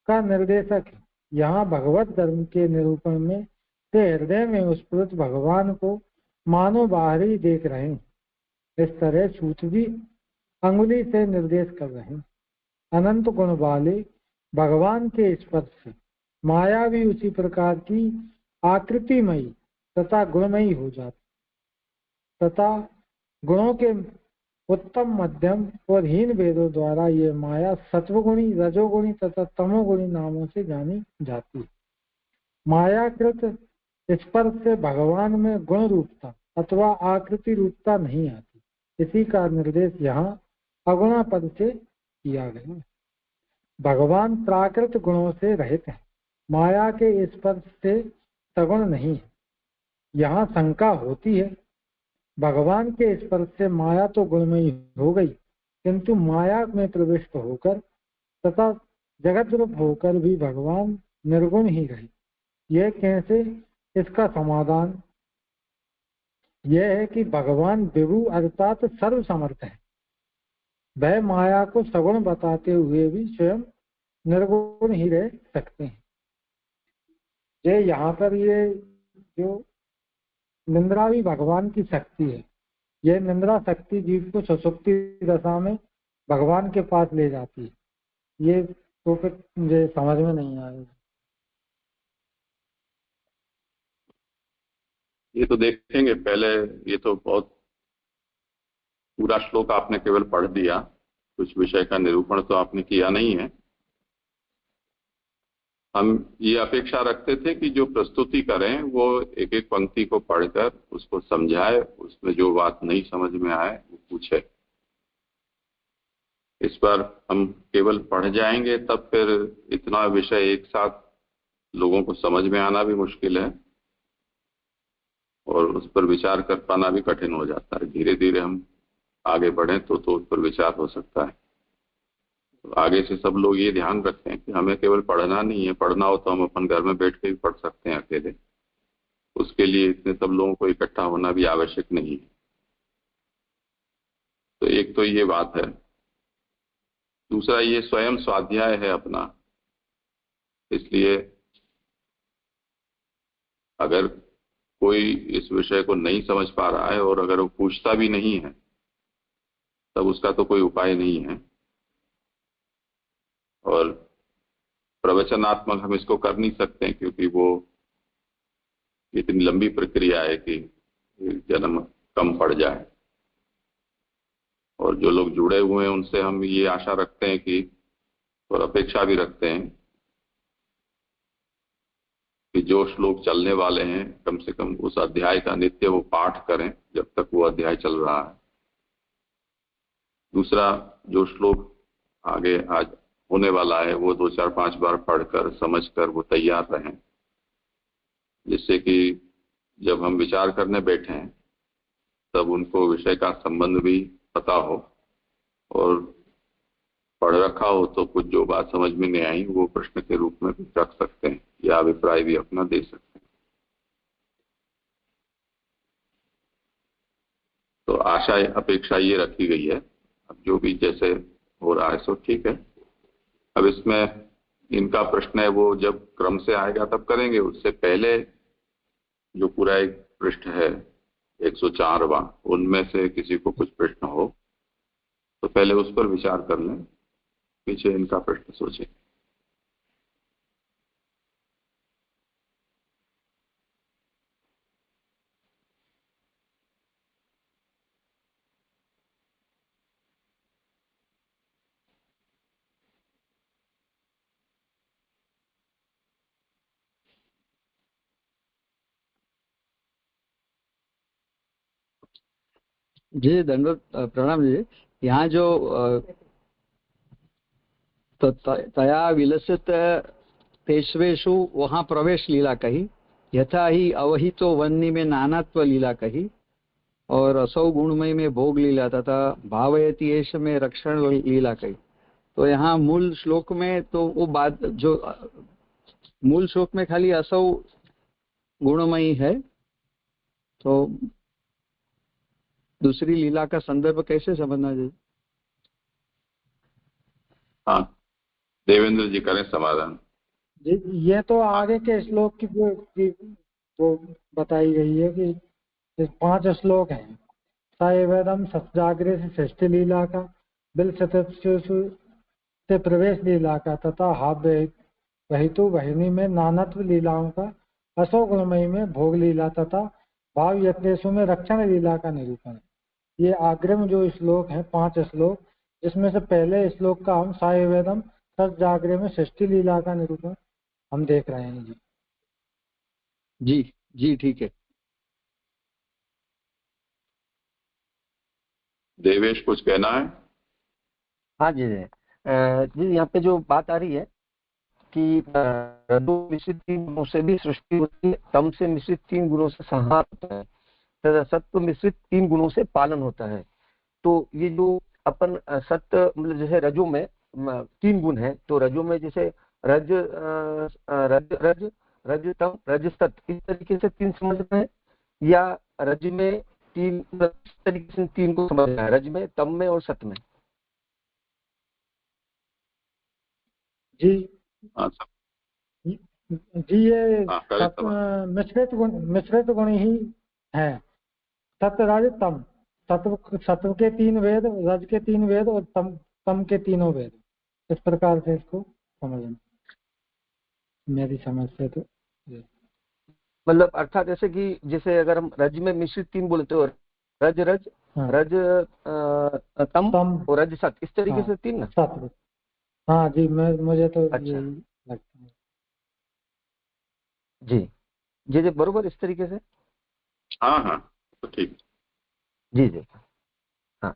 का निर्देशक है। यहाँ भगवत धर्म के निरूपण में से हृदय में उत्स्फुरित भगवान को मानो बाहर ही देख रहे हैं। इस तरह सूत जी अंगुली से निर्देश कर रहे हैं। अनंत गुण वाले भगवान के स्पर्श से माया भी उसी प्रकार की आकृतिमयी तथा गुणमयी हो जाती तथा गुणों के उत्तम मध्यम और हीन भेदों द्वारा ये माया सत्वगुणी रजोगुणी तथा तमोगुणी नामों से जानी जाती है। मायाकृत स्पर्श से भगवान में गुण रूपता अथवा आकृति रूपता नहीं आती। इसी का निर्देश यहाँ अगुणा पद से किया गया। भगवान प्राकृत गुणों से रहित है, माया के स्पर्श से सगुण नहीं है। यहाँ शंका होती है, भगवान के स्पर्श से माया तो गुणमयी हो गई, किंतु माया में प्रविष्ट होकर तथा जगत रूप होकर भी भगवान निर्गुण ही रहे। यह कैसे? इसका समाधान यह है कि भगवान विभु अर्थात सर्व समर्थ है। वह माया को सगुण बताते हुए भी स्वयं निर्गुण ही रह सकते हैं। ये यहाँ पर ये जो निंद्रा भी भगवान की शक्ति है, यह निंद्रा शक्ति जीव को सुषुप्ति दशा में भगवान के पास ले जाती है। ये तो फिर मुझे समझ में नहीं आया। ये तो देखेंगे पहले। ये तो बहुत पूरा श्लोक आपने केवल पढ़ दिया, कुछ विषय का निरूपण तो आपने किया नहीं है। हम ये अपेक्षा रखते थे कि जो प्रस्तुति करें वो एक एक पंक्ति को पढ़कर उसको समझाए, उसमें जो बात नहीं समझ में आए वो पूछे। इस पर हम केवल पढ़ जाएंगे तब फिर इतना विषय एक साथ लोगों को समझ में आना भी मुश्किल है और उस पर विचार कर पाना भी कठिन हो जाता है। धीरे धीरे हम आगे बढ़ें तो उस पर विचार हो सकता है। तो आगे से सब लोग ये ध्यान रखते हैं कि हमें केवल पढ़ना नहीं है, पढ़ना हो तो हम अपन घर में बैठ के भी पढ़ सकते हैं अकेले। उसके लिए इतने सब लोगों को इकट्ठा होना भी आवश्यक नहीं है। तो एक तो ये बात है। दूसरा, ये स्वयं स्वाध्याय है अपना, इसलिए अगर कोई इस विषय को नहीं समझ पा रहा है और अगर वो पूछता भी नहीं है तब उसका तो कोई उपाय नहीं है। और प्रवचनात्मक हम इसको कर नहीं सकते हैं क्योंकि वो इतनी लंबी प्रक्रिया है कि जन्म कम पड़ जाए। और जो लोग जुड़े हुए हैं उनसे हम ये आशा रखते हैं कि और अपेक्षा भी रखते हैं कि जो श्लोक चलने वाले हैं कम से कम उस अध्याय का नित्य वो पाठ करें जब तक वो अध्याय चल रहा है। दूसरा, जो श्लोक आगे आज होने वाला है वो 2, 4, 5 बार पढ़कर समझकर वो तैयार रहें, जिससे कि जब हम विचार करने बैठें तब उनको विषय का संबंध भी पता हो और पढ़ रखा हो तो कुछ जो बात समझ में नहीं आई वो प्रश्न के रूप में भी रख सकते हैं या अभिप्राय भी अपना दे सकते हैं। तो आशा अपेक्षा ये रखी गई है। अब जो भी जैसे हो रहा है सो ठीक है। अब इसमें इनका प्रश्न है वो जब क्रम से आएगा तब करेंगे। उससे पहले जो पूरा एक पृष्ठ है 104वां, उनमें से किसी को कुछ प्रश्न हो तो पहले उस पर विचार कर लें, पीछे इनका प्रश्न सोचें। जी दंडवत प्रणाम जी। यहाँ जो तया विलसित पेशवेशु वहाँ प्रवेश लीला कही, यथा ही अवहितो वन्नी में नानात्व लीला कही, और असौ गुणमय में भोग लीला तथा भावयति एष में रक्षण लीला कही। तो यहाँ मूल श्लोक में तो वो बात जो मूल श्लोक में खाली असौ गुणमयी है, तो दूसरी लीला का संदर्भ कैसे समझना चाहिए? हाँ, देवेंद्र जी करें समाधान। ये तो आगे के श्लोक की वो बताई गई है कि 5 श्लोक हैं। सायवेदम सत्जाग्रे से षष्ठी लीला का, बिल सतस्सु से प्रवेश लीला का, तथा वहितु वहिनी में नानत्व लीलाओं का, असो गुणमयी में भोग लीला तथा भाव यत्नेषु में रक्षण लीला का निरूपण है। ये आग्रम जो श्लोक हैं 5 श्लोक, जिसमें से पहले श्लोक का हम सायवेदम सत्जाग्रे में षष्ठी लीला का निरूपण हम देख रहे हैं जी। जी जी ठीक है। देवेश कुछ कहना है? हाँ जी जी, यहाँ पे जो बात आ रही है कि रजो मिश्रित 3 गुणों से भी सृष्टि होती है, तम से मिश्रित 3 गुणों से संहार होता है, तथा सत्व मिश्रित 3 गुणों से पालन होता है। तो ये जो अपन सत्य मतलब जैसे रजो में 3 गुण है, तो रजो में जैसे रज रज रज रज तम रज सत्य, इस तरीके से 3 समझना है, या रज में 3 इस तरीके से 3 को समझना है, रज में, तम में और सत्य में? जी हाँ जी, ये मिश्रित गुण ही है। सत्य रज तम, सत्व के 3 वेद, रज के 3 वेद और तम के तीनों वेद, इस प्रकार से इसको समझना मेरी समझ से। तो मतलब अर्थात ऐसे कि जैसे अगर हम रज में मिश्रित 3 बोलते हो, रज रज हाँ, रज तम और रज सत, इस तरीके से 3 ना? सत्व, हाँ जी, मुझे तो अच्छा यही लगता है जी जी जी, बरोबर इस तरीके से। हाँ हाँ, तो ठीक। जी जी हाँ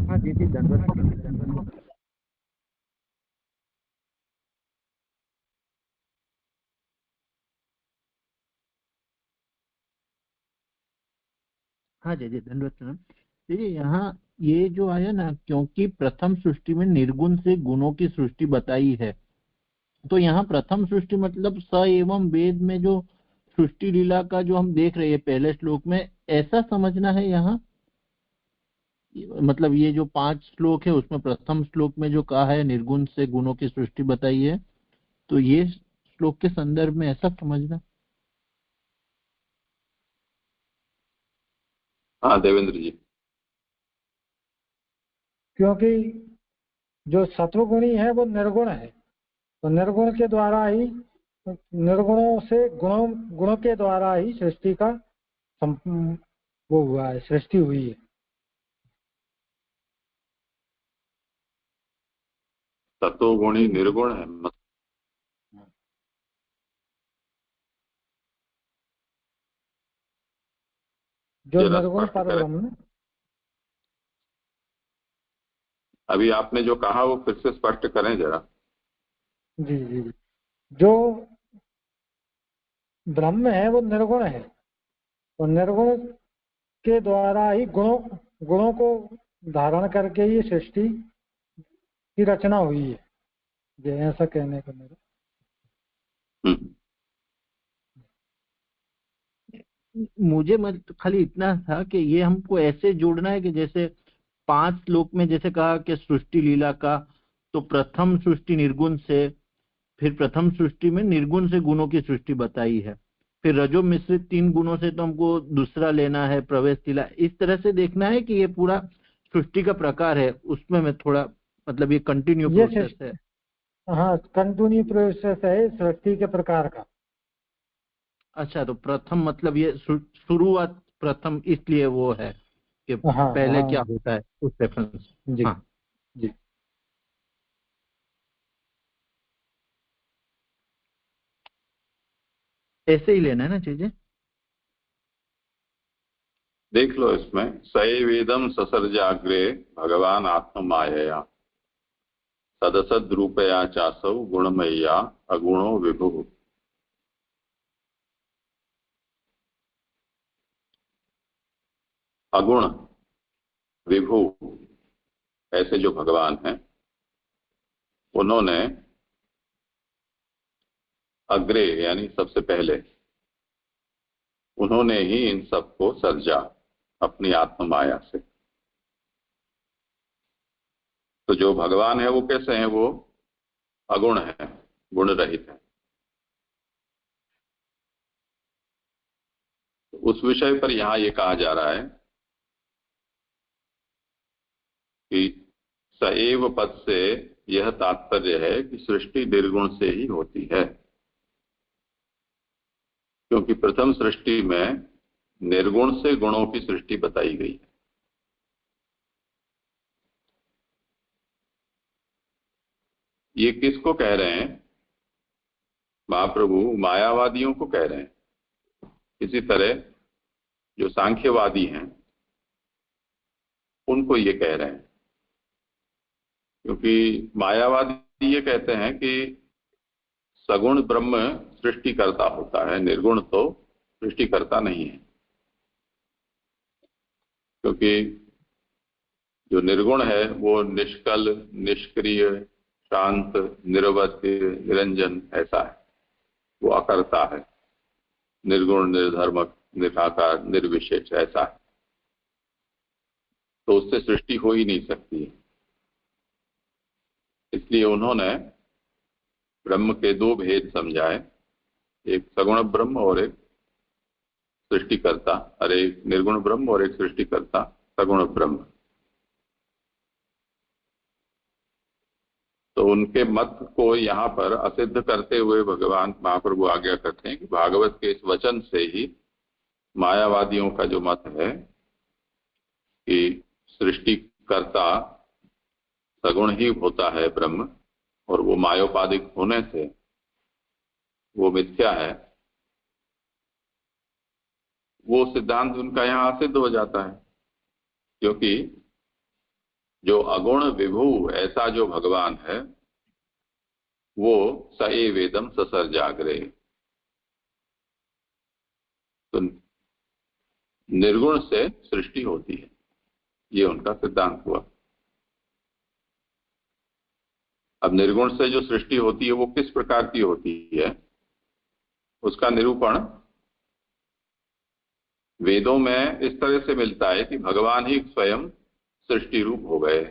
हाँ जी जी धन्यवाद। हाँ जी जी धन्यवाद। देखिए यहाँ ये जो आया ना, क्योंकि प्रथम सृष्टि में निर्गुण से गुणों की सृष्टि बताई है, तो यहाँ प्रथम सृष्टि मतलब स एवं वेद में जो सृष्टि लीला का जो हम देख रहे हैं पहले श्लोक में, ऐसा समझना है यहाँ। मतलब ये जो 5 श्लोक है उसमें प्रथम श्लोक में जो कहा है निर्गुण से गुणों की सृष्टि बताई है, तो ये श्लोक के संदर्भ में ऐसा समझना। हाँ देवेंद्र जी। क्योंकि जो सत्वगुणी है वो निर्गुण है, तो निर्गुण के द्वारा ही, निर्गुणों से गुणों के द्वारा ही सृष्टि का वो हुआ है, सृष्टि हुई है। तत्वगुणी निर्गुण है, जो निर्गुण परब्रह्म, अभी आपने जो कहा वो फिर से स्पष्ट करें जरा। जी जी जी, जो ब्रह्म है वो निर्गुण है, और निर्गुण के द्वारा ही गुणों को धारण करके ये सृष्टि की रचना हुई है। ये ऐसा कहने का मेरा। मुझे खाली इतना था कि ये हमको ऐसे जोड़ना है कि जैसे 5 श्लोक में जैसे कहा कि सृष्टि लीला का, तो प्रथम सृष्टि निर्गुण से, फिर प्रथम सृष्टि में निर्गुण से गुणों की सृष्टि बताई है, फिर रजो मिश्रित 3 गुणों से तो हमको दूसरा लेना है प्रवेश लीला। इस तरह से देखना है कि ये पूरा सृष्टि का प्रकार है, उसमें मैं थोड़ा मतलब ये कंटिन्यू प्रोसेस है। हाँ, कंटिन्यू प्रोसेस है सृष्टि के प्रकार का। अच्छा, तो प्रथम मतलब ये शुरुआत प्रथम इसलिए वो है कि पहले क्या होता है उस रेफरेंस। जी हाँ जी। ऐसे ही लेना है ना चीजें। देख लो इसमें, सएवेदम ससर्जाग्रे भगवान आत्म मायया सदसद रूपया चासौ गुणमय्या अगुणो विभु। अगुण विभु ऐसे जो भगवान हैं, उन्होंने अग्रे यानी सबसे पहले उन्होंने ही इन सबको सर्जा अपनी आत्म माया से। तो जो भगवान है वो कैसे हैं? वो अगुण है, गुण रहित है। उस विषय पर यहां ये कहा जा रहा है कि सएव पद से यह तात्पर्य है कि सृष्टि निर्गुण से ही होती है, क्योंकि प्रथम सृष्टि में निर्गुण से गुणों की सृष्टि बताई गई है। ये किसको कह रहे हैं? महाप्रभु मायावादियों को कह रहे हैं। इसी तरह जो सांख्यवादी हैं उनको ये कह रहे हैं, क्योंकि मायावादी ये कहते हैं कि सगुण ब्रह्म सृष्टिकर्ता होता है, निर्गुण तो सृष्टिकर्ता नहीं है। क्योंकि जो निर्गुण है वो निष्कल, निष्क्रिय, शांत, निरवध्य, निरंजन ऐसा है, वो अकर्ता है। निर्गुण, निर्धर्मक, निराकार, निर्विशेष ऐसा है, तो उससे सृष्टि हो ही नहीं सकती है। इसलिए उन्होंने ब्रह्म के 2 भेद समझाए, एक सगुण ब्रह्म और एक सृष्टिकर्ता, अरे एक निर्गुण ब्रह्म और एक सृष्टिकर्ता सगुण ब्रह्म। तो उनके मत को यहाँ पर असिद्ध करते हुए भगवान महाप्रभु आज्ञा करते हैं कि भागवत के इस वचन से ही मायावादियों का जो मत है कि सृष्टिकर्ता सगुण ही होता है ब्रह्म और वो मायोपाधिक होने से वो मिथ्या है, वो सिद्धांत उनका यहाँ सिद्ध हो जाता है। क्योंकि जो अगुण विभु ऐसा जो भगवान है वो सएवेदम ससर्जाग्रे, तो निर्गुण से सृष्टि होती है, ये उनका सिद्धांत हुआ। अब निर्गुण से जो सृष्टि होती है वो किस प्रकार की होती है, उसका निरूपण वेदों में इस तरह से मिलता है कि भगवान ही स्वयं सृष्टि रूप हो गए।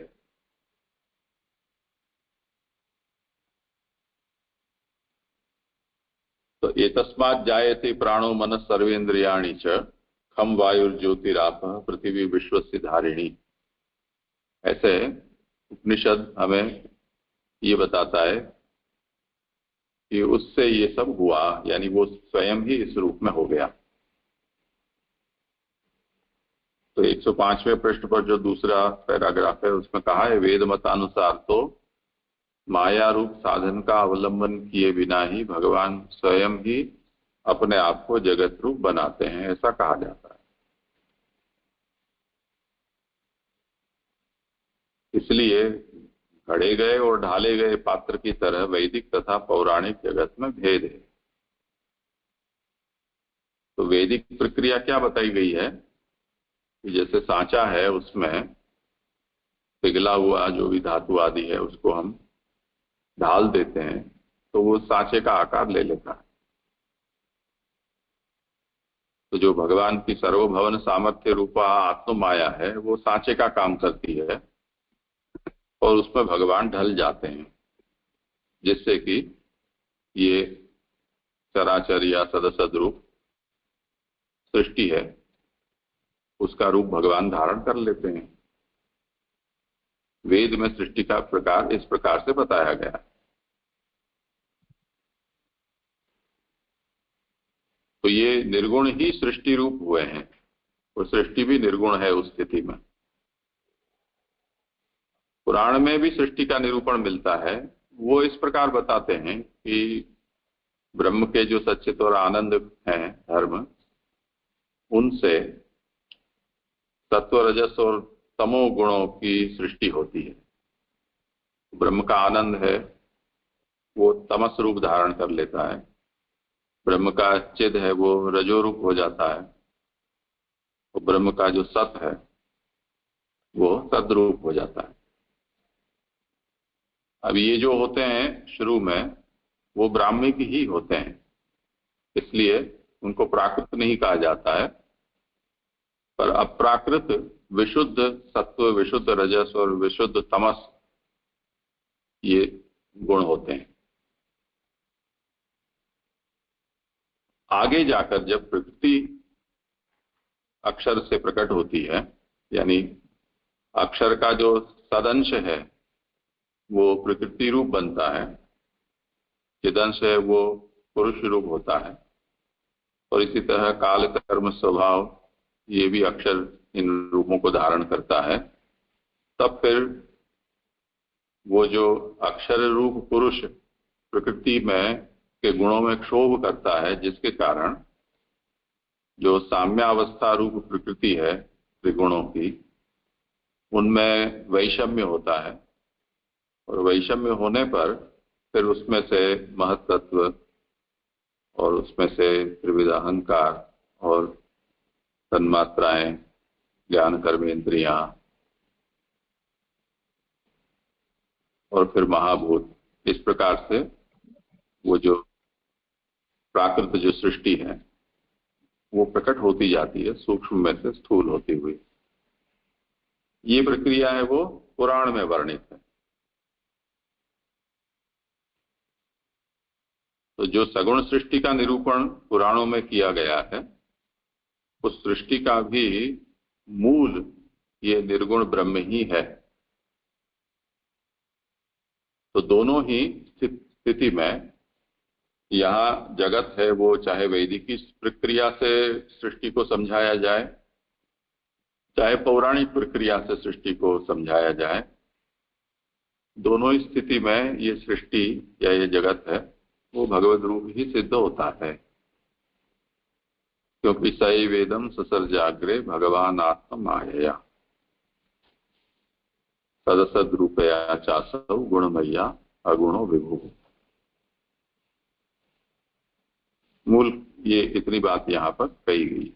तो एतस्मात् जायते प्राणो मनः सर्वेन्द्रियाणि च खम वायुर्ज्योतिराप पृथ्वी विश्वस्य धारिणी। ऐसे उपनिषद हमें ये बताता है कि उससे ये सब हुआ, यानी वो स्वयं ही इस रूप में हो गया। तो 105वें पृष्ठ पर जो दूसरा पैराग्राफ है उसमें कहा है, वेद मतानुसार तो माया रूप साधन का अवलंबन किए बिना ही भगवान स्वयं ही अपने आप को जगत रूप बनाते हैं, ऐसा कहा जाता है। इसलिए घड़े गए और ढाले गए पात्र की तरह वैदिक तथा पौराणिक जगत में भेद है। तो वैदिक प्रक्रिया क्या बताई गई है कि जैसे सांचा है उसमें पिघला हुआ जो भी धातु आदि है उसको हम ढाल देते हैं तो वो सांचे का आकार ले लेता है। तो जो भगवान की सर्वभवन सामर्थ्य रूपा आत्म माया है वो सांचे का काम करती है और उसमें भगवान ढल जाते हैं, जिससे कि ये चराचर या सदसद रूप सृष्टि है उसका रूप भगवान धारण कर लेते हैं। वेद में सृष्टि का प्रकार इस प्रकार से बताया गया। तो ये निर्गुण ही सृष्टि रूप हुए हैं और सृष्टि भी निर्गुण है उस स्थिति में। पुराण में भी सृष्टि का निरूपण मिलता है। वो इस प्रकार बताते हैं कि ब्रह्म के जो सच्चित और आनंद हैं धर्म, उनसे सत्व रजस और तमो गुणों की सृष्टि होती है। ब्रह्म का आनंद है वो तमस रूप धारण कर लेता है, ब्रह्म का चिद है वो रजो रूप हो जाता है, और ब्रह्म का जो सत है वो सद्रूप हो जाता है। अब ये जो होते हैं शुरू में वो ब्राह्मिक ही होते हैं, इसलिए उनको प्राकृत नहीं कहा जाता है, पर अप्राकृत विशुद्ध सत्व, विशुद्ध रजस और विशुद्ध तमस ये गुण होते हैं। आगे जाकर जब प्रकृति अक्षर से प्रकट होती है, यानी अक्षर का जो सदंश है वो प्रकृति रूप बनता है, चिदंश है वो पुरुष रूप होता है, और इसी तरह काल कर्म स्वभाव ये भी अक्षर इन रूपों को धारण करता है। तब फिर वो जो अक्षर रूप पुरुष प्रकृति में के गुणों में क्षोभ करता है, जिसके कारण जो साम्यावस्था रूप प्रकृति है त्रिगुणों की, उनमें वैषम्य होता है, और वैषम्य होने पर फिर उसमें से महत्तत्व और उसमें से त्रिविध अहंकार और तन्मात्राएं, ज्ञान कर्मेंद्रियां और फिर महाभूत, इस प्रकार से वो जो प्राकृत जो सृष्टि है वो प्रकट होती जाती है, सूक्ष्म में से स्थूल होती हुई। ये प्रक्रिया है वो पुराण में वर्णित है। तो जो सगुण सृष्टि का निरूपण पुराणों में किया गया है, उस सृष्टि का भी मूल ये निर्गुण ब्रह्म ही है। तो दोनों ही स्थिति में यहाँ जगत है वो चाहे वैदिक प्रक्रिया से सृष्टि को समझाया जाए, चाहे पौराणिक प्रक्रिया से सृष्टि को समझाया जाए, दोनों ही स्थिति में ये सृष्टि या ये जगत है वो भगवद रूप ही सिद्ध होता है, क्योंकि सई वेदम ससर्जाग्रे भगवान आत्म मायया सदसद रूपया चासौ गुणमय्या अगुणो विभु। मूल ये इतनी बात यहाँ पर कही गई।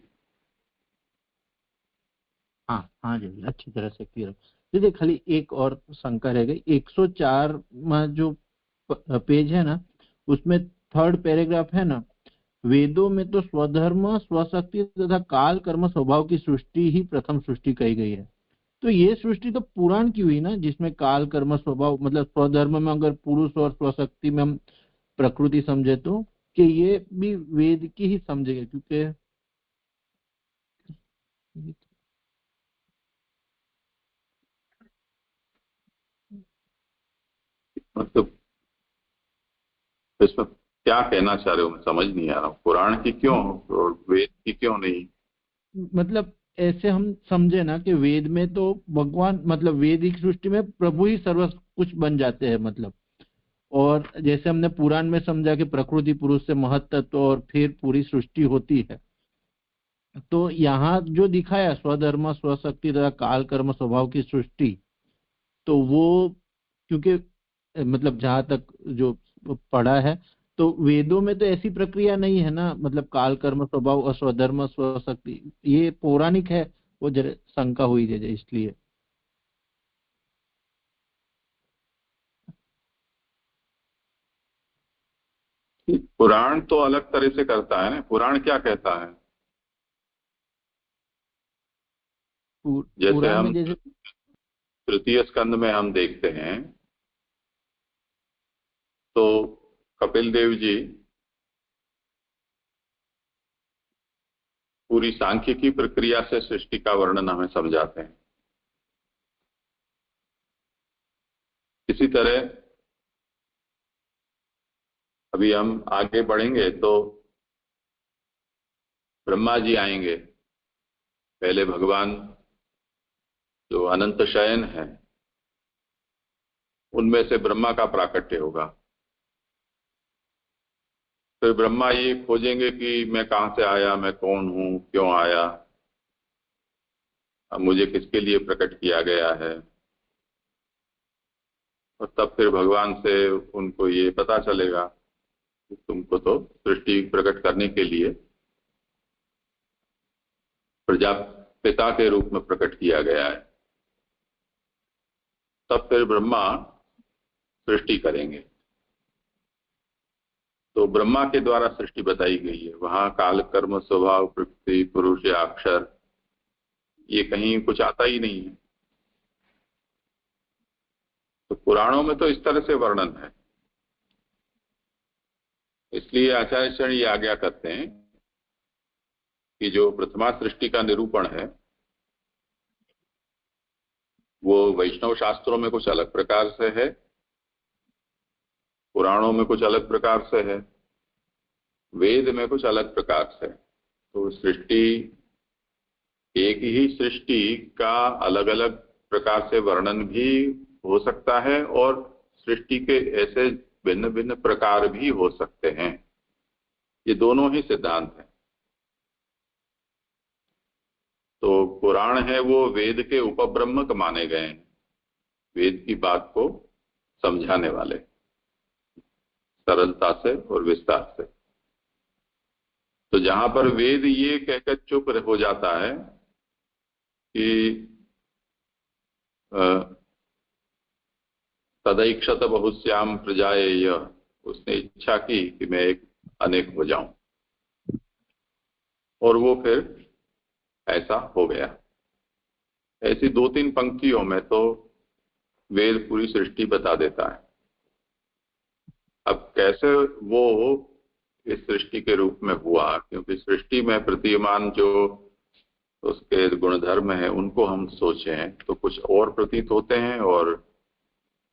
हाँ हाँ जी, अच्छी तरह से क्लियर। देखिए खाली एक और शंका रह गई। 104 में जो पेज है ना, उसमें थर्ड पैराग्राफ है ना, वेदों में तो स्वधर्म स्वशक्ति तथा काल कर्म स्वभाव की सृष्टि ही प्रथम सृष्टि कही गई है। तो ये सृष्टि तो पुराण की हुई ना, जिसमें काल कर्म स्वभाव मतलब स्वधर्म में अगर पुरुष और स्वशक्ति में हम प्रकृति समझे तो कि ये भी वेद की ही समझेगा, क्योंकि मतलब इसमें क्या कहना चाह रहे हो मैं समझ नहीं आ रहा हूँ। पुराण की क्यों और वेद की क्यों नहीं? मतलब ऐसे हम समझे ना कि वेद में तो भगवान मतलब वैदिक सृष्टि में प्रभु ही सर्व कुछ बन जाते हैं मतलब, और जैसे हमने पुराण में समझा कि प्रकृति पुरुष से महत्तत्व और फिर पूरी सृष्टि होती है। तो यहाँ जो दिखाया स्वधर्म स्वशक्ति तथा काल कर्म स्वभाव की सृष्टि, तो वो क्योंकि मतलब जहां तक जो पढ़ा है तो वेदों में तो ऐसी प्रक्रिया नहीं है ना, मतलब काल कर्म स्वभाव और स्वधर्म स्वशक्ति, ये पौराणिक है। वो जरा शंका हुई जैसे इसलिए। पुराण तो अलग तरह से करता है ना। पुराण क्या कहता है? जैसे हम तृतीय स्कंद में हम देखते हैं तो कपिल देव जी पूरी सांख्यिकी प्रक्रिया से सृष्टि का वर्णन हमें समझाते हैं। इसी तरह अभी हम आगे बढ़ेंगे तो ब्रह्मा जी आएंगे। पहले भगवान जो अनंत शयन है उनमें से ब्रह्मा का प्राकट्य होगा। फिर ब्रह्मा ये खोजेंगे कि मैं कहां से आया, मैं कौन हूं, क्यों आया, अब मुझे किसके लिए प्रकट किया गया है। और तब फिर भगवान से उनको ये पता चलेगा कि तुमको तो सृष्टि प्रकट करने के लिए प्रजापिता के रूप में प्रकट किया गया है। तब फिर ब्रह्मा सृष्टि करेंगे। तो ब्रह्मा के द्वारा सृष्टि बताई गई है। वहां काल, कर्म, स्वभाव, प्रकृति, पुरुष या अक्षर ये कहीं कुछ आता ही नहीं है। तो पुराणों में तो इस तरह से वर्णन है। इसलिए आचार्य शरण ये आज्ञा करते हैं कि जो प्रथमा सृष्टि का निरूपण है वो वैष्णव शास्त्रों में कुछ अलग प्रकार से है, पुराणों में कुछ अलग प्रकार से है, वेद में कुछ अलग प्रकार से। तो सृष्टि, एक ही सृष्टि का अलग अलग प्रकार से वर्णन भी हो सकता है और सृष्टि के ऐसे भिन्न भिन्न प्रकार भी हो सकते हैं। ये दोनों ही सिद्धांत हैं। तो पुराण है वो वेद के उपब्रह्मक माने गए हैं, वेद की बात को समझाने वाले सरलता से और विस्तार से। तो जहां पर वेद ये कहकर चुप हो जाता है कि तदैक्षत बहुश्याम प्रजाए यह, उसने इच्छा की कि मैं एक अनेक हो जाऊं, और वो फिर ऐसा हो गया। ऐसी 2-3 पंक्तियों में तो वेद पूरी सृष्टि बता देता है। अब कैसे वो इस सृष्टि के रूप में हुआ, क्योंकि सृष्टि में प्रतीयमान जो उसके गुणधर्म है उनको हम सोचें तो कुछ और प्रतीत होते हैं, और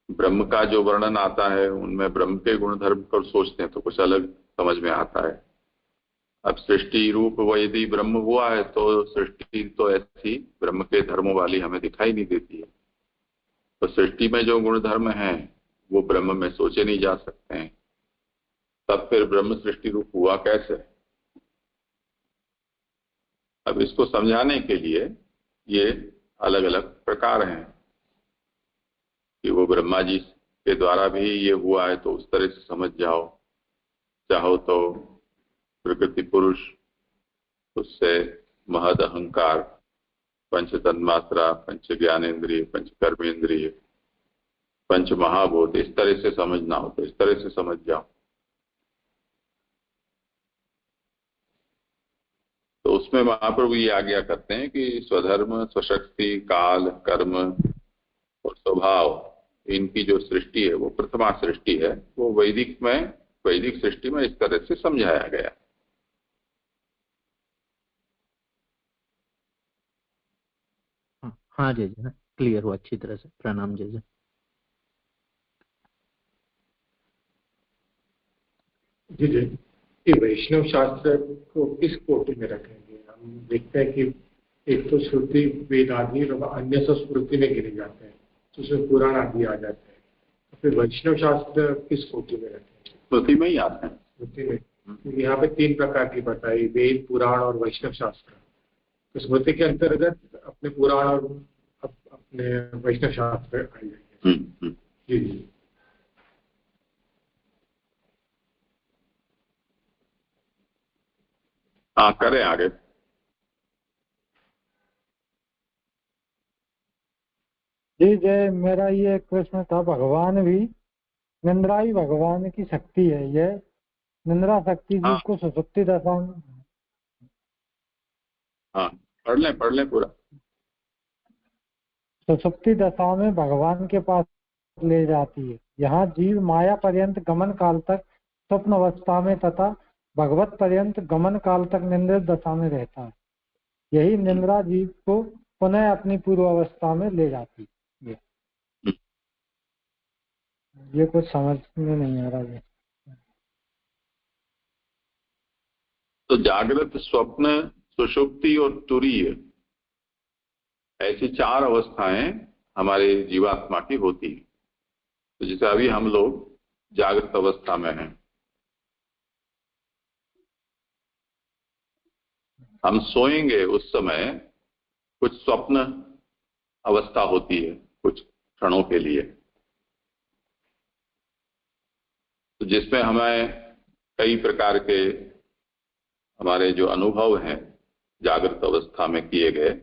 ब्रह्म का जो वर्णन आता है उनमें ब्रह्म के गुणधर्म पर सोचते हैं तो कुछ अलग समझ में आता है। अब सृष्टि रूप वो यदि ब्रह्म हुआ है तो सृष्टि तो ऐसी ब्रह्म के धर्मों वाली हमें दिखाई नहीं देती है। तो सृष्टि में जो गुणधर्म हैं वो ब्रह्म में सोचे नहीं जा सकते हैं। तब फिर ब्रह्म सृष्टि रूप हुआ कैसे? अब इसको समझाने के लिए ये अलग अलग प्रकार हैं कि वो ब्रह्मा जी के द्वारा भी ये हुआ है तो उस तरह से समझ जाओ। चाहो तो प्रकृति पुरुष, उससे महद अहंकार, पंच तन्मात्रा, पंच ज्ञानेन्द्रिय, पंच कर्मेंद्रिय, पंच महाभूत, इस तरह से समझना हो तो इस तरह से समझ जाओ। तो उसमें महाप्रभु ये आज्ञा करते हैं कि स्वधर्म, स्वशक्ति, काल, कर्म और स्वभाव, इनकी जो सृष्टि है वो प्रथमा सृष्टि है। वो वैदिक सृष्टि में इस तरह से समझाया गया। हाँ जी जी, क्लियर हुआ अच्छी तरह से। प्रणाम जी जी। जी जी, ये वैष्णव शास्त्र को किस कोटि में रखेंगे? हम देखते हैं कि एक तो श्रुति, वेद आदि और अन्य सब स्मृति में गिने जाते हैं, तो उसमें पुराण आदि आ जाते हैं। तो फिर वैष्णव शास्त्र किस कोटि में रखेंगे? स्मृति में ही आते हैं। स्मृति में, क्योंकि यहाँ पे 3 प्रकार की बताई, वेद, पुराण और वैष्णव शास्त्र। तो स्मृति के अंतर्गत अपने पुराण और अपने वैष्णव शास्त्र आ जाएंगे। जी जी। हाँ, करें आगे। जी जय, मेरा ये एक प्रश्न था। भगवान भी, निंद्राई भगवान की शक्ति है, ये निंद्रा शक्ति जीव को सुसुप्ति दशा में। हाँ, पढ़ लें पूरा। सुषुप्ति दशा में भगवान के पास ले जाती है। यहाँ जीव माया पर्यंत गमन काल तक स्वप्न अवस्था में तथा भगवत पर्यंत गमन काल तक निंद्रित दशा में रहता है। यही निंद्रा जीव को पुनः अपनी पूर्व अवस्था में ले जाती है। ये कुछ समझ में नहीं आ रहा है। तो जागृत, स्वप्न, सुषुप्ति और तुरीय, ऐसी 4 अवस्थाएं हमारे जीवात्मा की होती है। तो जैसे अभी हम लोग जागृत अवस्था में हैं, हम सोएंगे उस समय कुछ स्वप्न अवस्था होती है कुछ क्षणों के लिए, तो जिसमें हमें कई प्रकार के हमारे जो अनुभव हैं जागृत अवस्था में किए गए,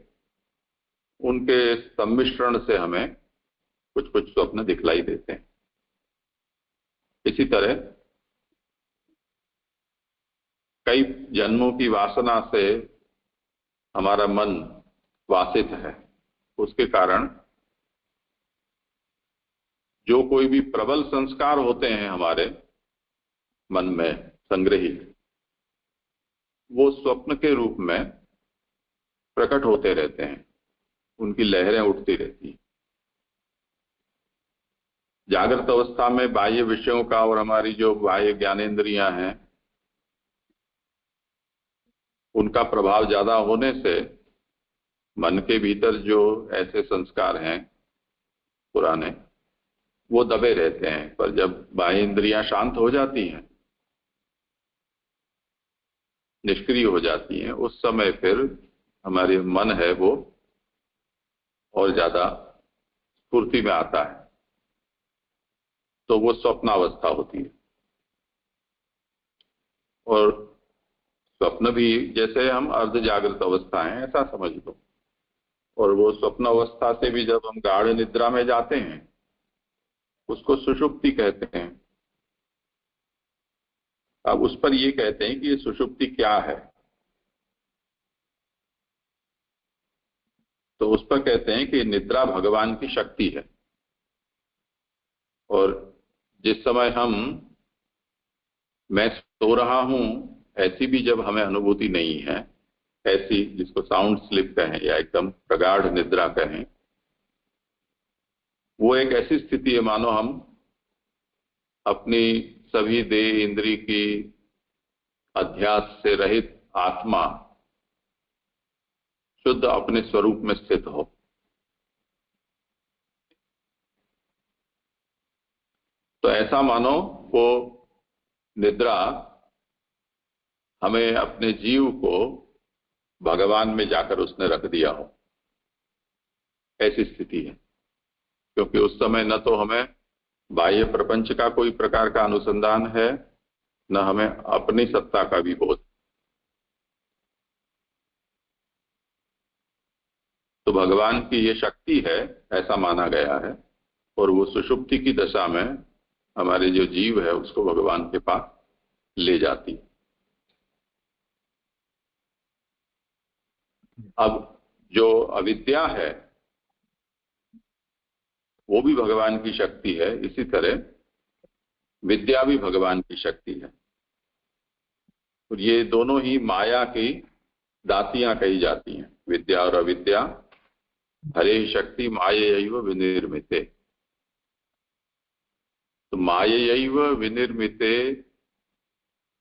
उनके सम्मिश्रण से हमें कुछ कुछ स्वप्न दिखलाई देते हैं। इसी तरह कई जन्मों की वासना से हमारा मन वासित है, उसके कारण जो कोई भी प्रबल संस्कार होते हैं हमारे मन में संग्रहित, वो स्वप्न के रूप में प्रकट होते रहते हैं, उनकी लहरें उठती रहती हैं। जागृत अवस्था में बाह्य विषयों का और हमारी जो बाह्य ज्ञानेंद्रियां हैं उनका प्रभाव ज्यादा होने से मन के भीतर जो ऐसे संस्कार हैं पुराने, वो दबे रहते हैं। पर जब बाह्य इंद्रियां शांत हो जाती हैं, निष्क्रिय हो जाती हैं, उस समय फिर हमारे मन है वो और ज्यादा स्फूर्ति में आता है, तो वो स्वप्नावस्था होती है। और स्वप्न भी जैसे हम अर्ध जागृत अवस्था है ऐसा समझ लो, और वो स्वप्न अवस्था से भी जब हम गाढ़ निद्रा में जाते हैं उसको सुषुप्ति कहते हैं। अब उस पर ये कहते हैं कि ये सुषुप्ति क्या है, तो उस पर कहते हैं कि निद्रा भगवान की शक्ति है। और जिस समय मैं सो रहा हूं ऐसी भी जब हमें अनुभूति नहीं है, ऐसी जिसको साउंड स्लिप कहें या एकदम प्रगाढ़ निद्रा कहें, वो एक ऐसी स्थिति है मानो हम अपनी सभी देह इंद्री की अध्यास से रहित आत्मा शुद्ध अपने स्वरूप में स्थित हो। तो ऐसा मानो वो निद्रा हमें अपने जीव को भगवान में जाकर उसने रख दिया हो, ऐसी स्थिति है। क्योंकि उस समय न तो हमें बाह्य प्रपंच का कोई प्रकार का अनुसंधान है, न हमें अपनी सत्ता का भी बोध। तो भगवान की ये शक्ति है ऐसा माना गया है, और वो सुषुप्ति की दशा में हमारे जो जीव है उसको भगवान के पास ले जाती है। अब जो अविद्या है वो भी भगवान की शक्ति है, इसी तरह विद्या भी भगवान की शक्ति है। और ये दोनों ही माया की दातियां कही जाती हैं, विद्या और अविद्या। हरे शक्ति मायैव विनिर्मिते, तो मायैव विनिर्मिते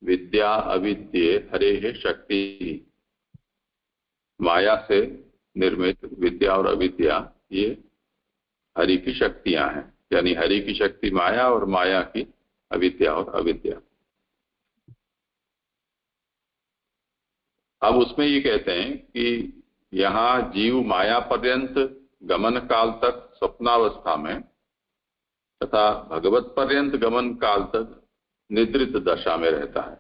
विद्या अविद्ये हरे शक्ति। माया से निर्मित विद्या और अविद्या ये हरि की शक्तियां हैं, यानी हरि की शक्ति माया और माया की अविद्या और अविद्या। अब उसमें ये कहते हैं कि यहाँ जीव माया पर्यंत गमन काल तक स्वप्नावस्था में तथा भगवत पर्यंत गमन काल तक निद्रित दशा में रहता है।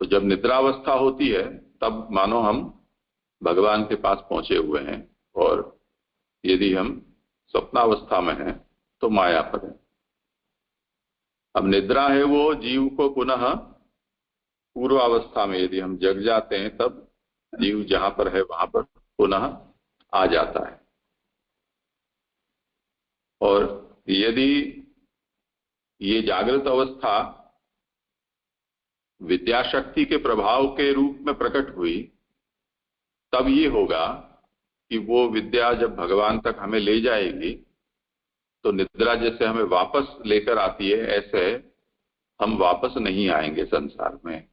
तो जब निद्रावस्था होती है तब मानो हम भगवान के पास पहुंचे हुए हैं, और यदि हम स्वप्नावस्था में हैं तो माया पर है। अब निद्रा है वो जीव को पुनः पूर्वावस्था में, यदि हम जग जाते हैं तब जीव जहां पर है वहां पर पुनः आ जाता है। और यदि ये जागृत अवस्था विद्या शक्ति के प्रभाव के रूप में प्रकट हुई, तब ये होगा कि वो विद्या जब भगवान तक हमें ले जाएगी तो निद्रा जैसे हमें वापस लेकर आती है, ऐसे हम वापस नहीं आएंगे संसार में,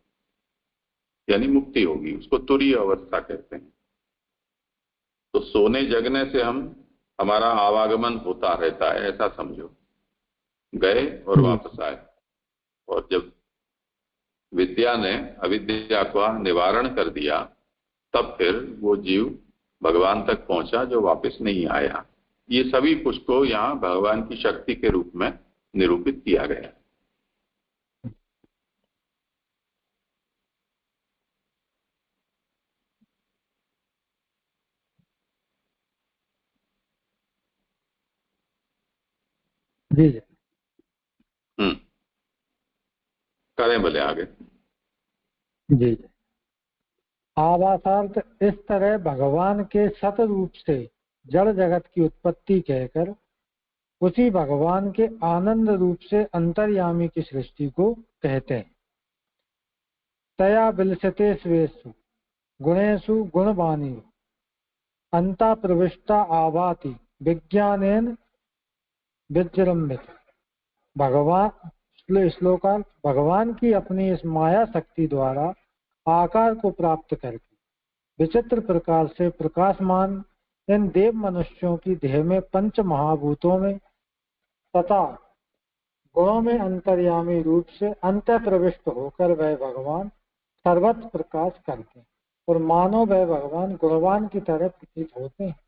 यानी मुक्ति होगी। उसको तुरीय अवस्था कहते हैं। तो सोने जगने से हमारा आवागमन होता रहता है, ऐसा समझो, गए और वापस आए। और जब विद्या ने अविद्या का निवारण कर दिया, तब फिर वो जीव भगवान तक पहुंचा जो वापस नहीं आया। ये सभी कुछ को यहाँ भगवान की शक्ति के रूप में निरूपित किया गया। जी जी करें भले आगे। जी। आभासार्थ इस तरह भगवान के सत रूप से जड़ जगत की उत्पत्ति कहकर उसी भगवान के आनंद रूप से अंतर्यामी की सृष्टि को कहते हैं। तया विलसते स्वेषु गुणेषु गुणवाणी अंता प्रविष्टा आवाति विज्ञानेन विजृंभित। भगवान श्लोकार्थ भगवान की अपनी इस माया शक्ति द्वारा आकार को प्राप्त करके विचित्र प्रकार से प्रकाशमान इन देव मनुष्यों की देह में पंच महाभूतों में तथा गुणों में अंतर्यामी रूप से अंत प्रविष्ट होकर वह भगवान सर्वत्र प्रकाश करते हैं और मानो वह भगवान गुणवान की तरह प्रतीत होते हैं।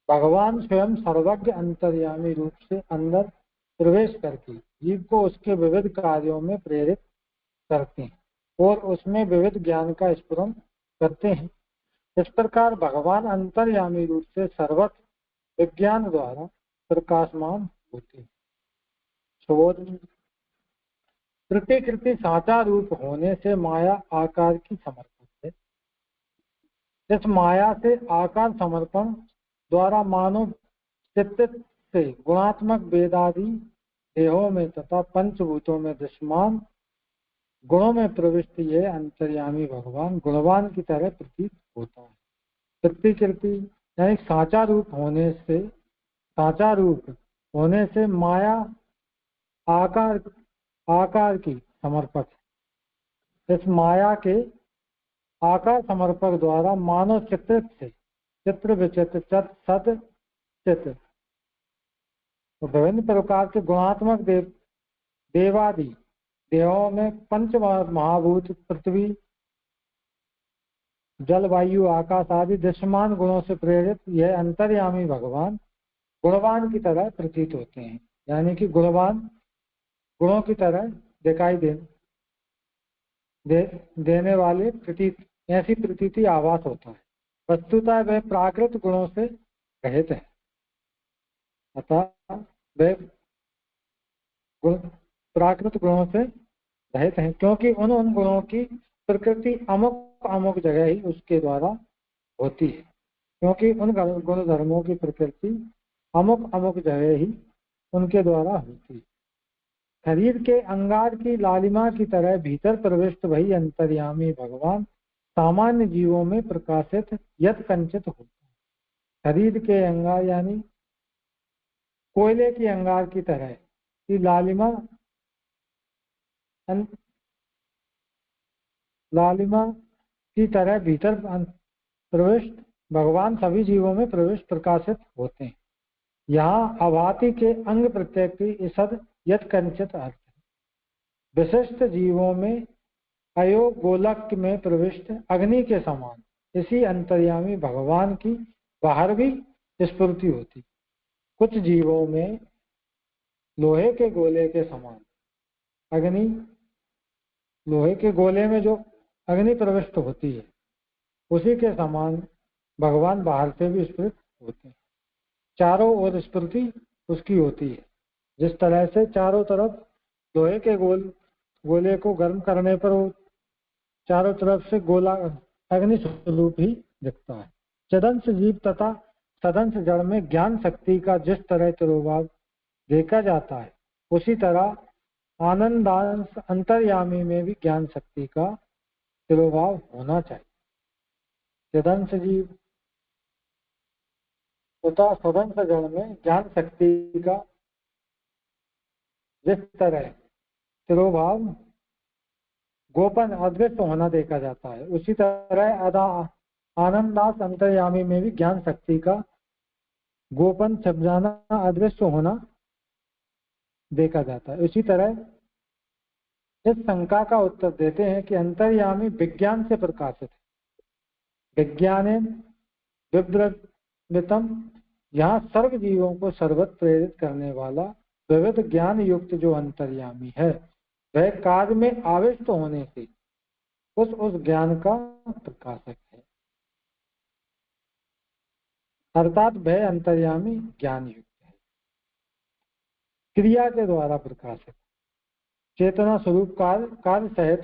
भगवान स्वयं सर्वज्ञ अंतर्यामी रूप से अंदर प्रवेश करके जीव को उसके विविध कार्यों में प्रेरित करते हैं और उसमें विविध ज्ञान का स्फुरण करते हैं। इस प्रकार भगवान अंतर्यामी रूप से सर्वत्र विज्ञान द्वारा प्रकाशमान होते हैं। प्रतिकृति साचा रूप होने से माया आकार की समर्पण है। इस माया से आकार समर्पण द्वारा मानव चित्त से गुणात्मक वेदादि देहों में तथा पंचभूतों में दृश्यमान गुणों में प्रविष्ट ये अंतर्यामी भगवान गुणवान की तरह प्रतीत होता है। प्रतिकृति यानी साचा रूप होने से माया आकार की समर्पक है। इस माया के आकार समर्पक द्वारा मानव चित्र विचित्र सद चित्र विभिन्न प्रकार के गुणात्मक देवादि देहों में पंच महाभूत पृथ्वी जल वायु आकाश आदि दृश्यमान गुणों से प्रेरित यह अंतर्यामी भगवान गुणवान की तरह प्रतीत होते हैं। यानी कि गुणों की तरह दिखाई देने वाले ऐसी प्रतीति आभास होता है। वस्तुतः वह प्राकृत गुणों से रहित है। अतः वे प्राकृत गुणों से रहित हैं क्योंकि उन गुणों की प्रकृति अमुक जगह ही उसके द्वारा होती है। क्योंकि उन गुण धर्मों की प्रकृति अमुक जगह ही उनके द्वारा होती है। शरीर के अंगार की लालिमा की तरह भीतर प्रविष्ट वही अंतर्यामी भगवान सामान्य जीवों में प्रकाशित यत कंचित होता है। शरीर के अंगार यानी कोयले की अंगार की तरह की लालिमा की तरह भीतर प्रविष्ट भगवान सभी जीवों में प्रकाशित होते हैं। यहाँ अभाति के अंग प्रत्यय की इसद यत कंचित अर्थ है। विशिष्ट जीवों में अयोग गोलक में प्रविष्ट अग्नि के समान इसी अंतर्यामी भगवान की बाहर भी स्फूर्ति होती। कुछ जीवों में लोहे के गोले के समान लोहे के गोले में जो अग्नि प्रविष्ट होती है उसी के समान भगवान बाहर से भी स्फुरित होते हैं। चारों ओर स्फूर्ति उसकी होती है। जिस तरह से चारों तरफ लोहे के गोले को गर्म करने पर वो चारों तरफ से गोला अग्नि स्वरूप ही दिखता है। चिदंश जीव तथा सदंश जड़ में ज्ञान शक्ति का जिस तरह तिरोभाव देखा जाता है, उसी तरह आनंदांश अंतर्यामी में भी ज्ञान शक्ति का तिरोभाव होना चाहिए। चिदंश जीव तथा सदंश जड़ में ज्ञान शक्ति का जिस तरह तिरोभाव गोपन अदृश्य होना देखा जाता है, उसी तरह आनंदास अंतर्यामी में भी ज्ञान शक्ति का गोपन छप जाना अदृश्य होना देखा जाता है। उसी तरह इस शंका का उत्तर देते हैं कि अंतर्यामी विज्ञान से प्रकाशित है। विज्ञाने विवृतम, यहाँ सर्व जीवों को सर्वत्र प्रेरित करने वाला विविध ज्ञान युक्त जो अंतर्यामी है, वह कार्य में आविष्ट होने से उस ज्ञान का प्रकाशक है। अर्थात वह अंतर्यामी ज्ञान युक्त है, क्रिया के द्वारा प्रकाशक, चेतना स्वरूप कार्य सहित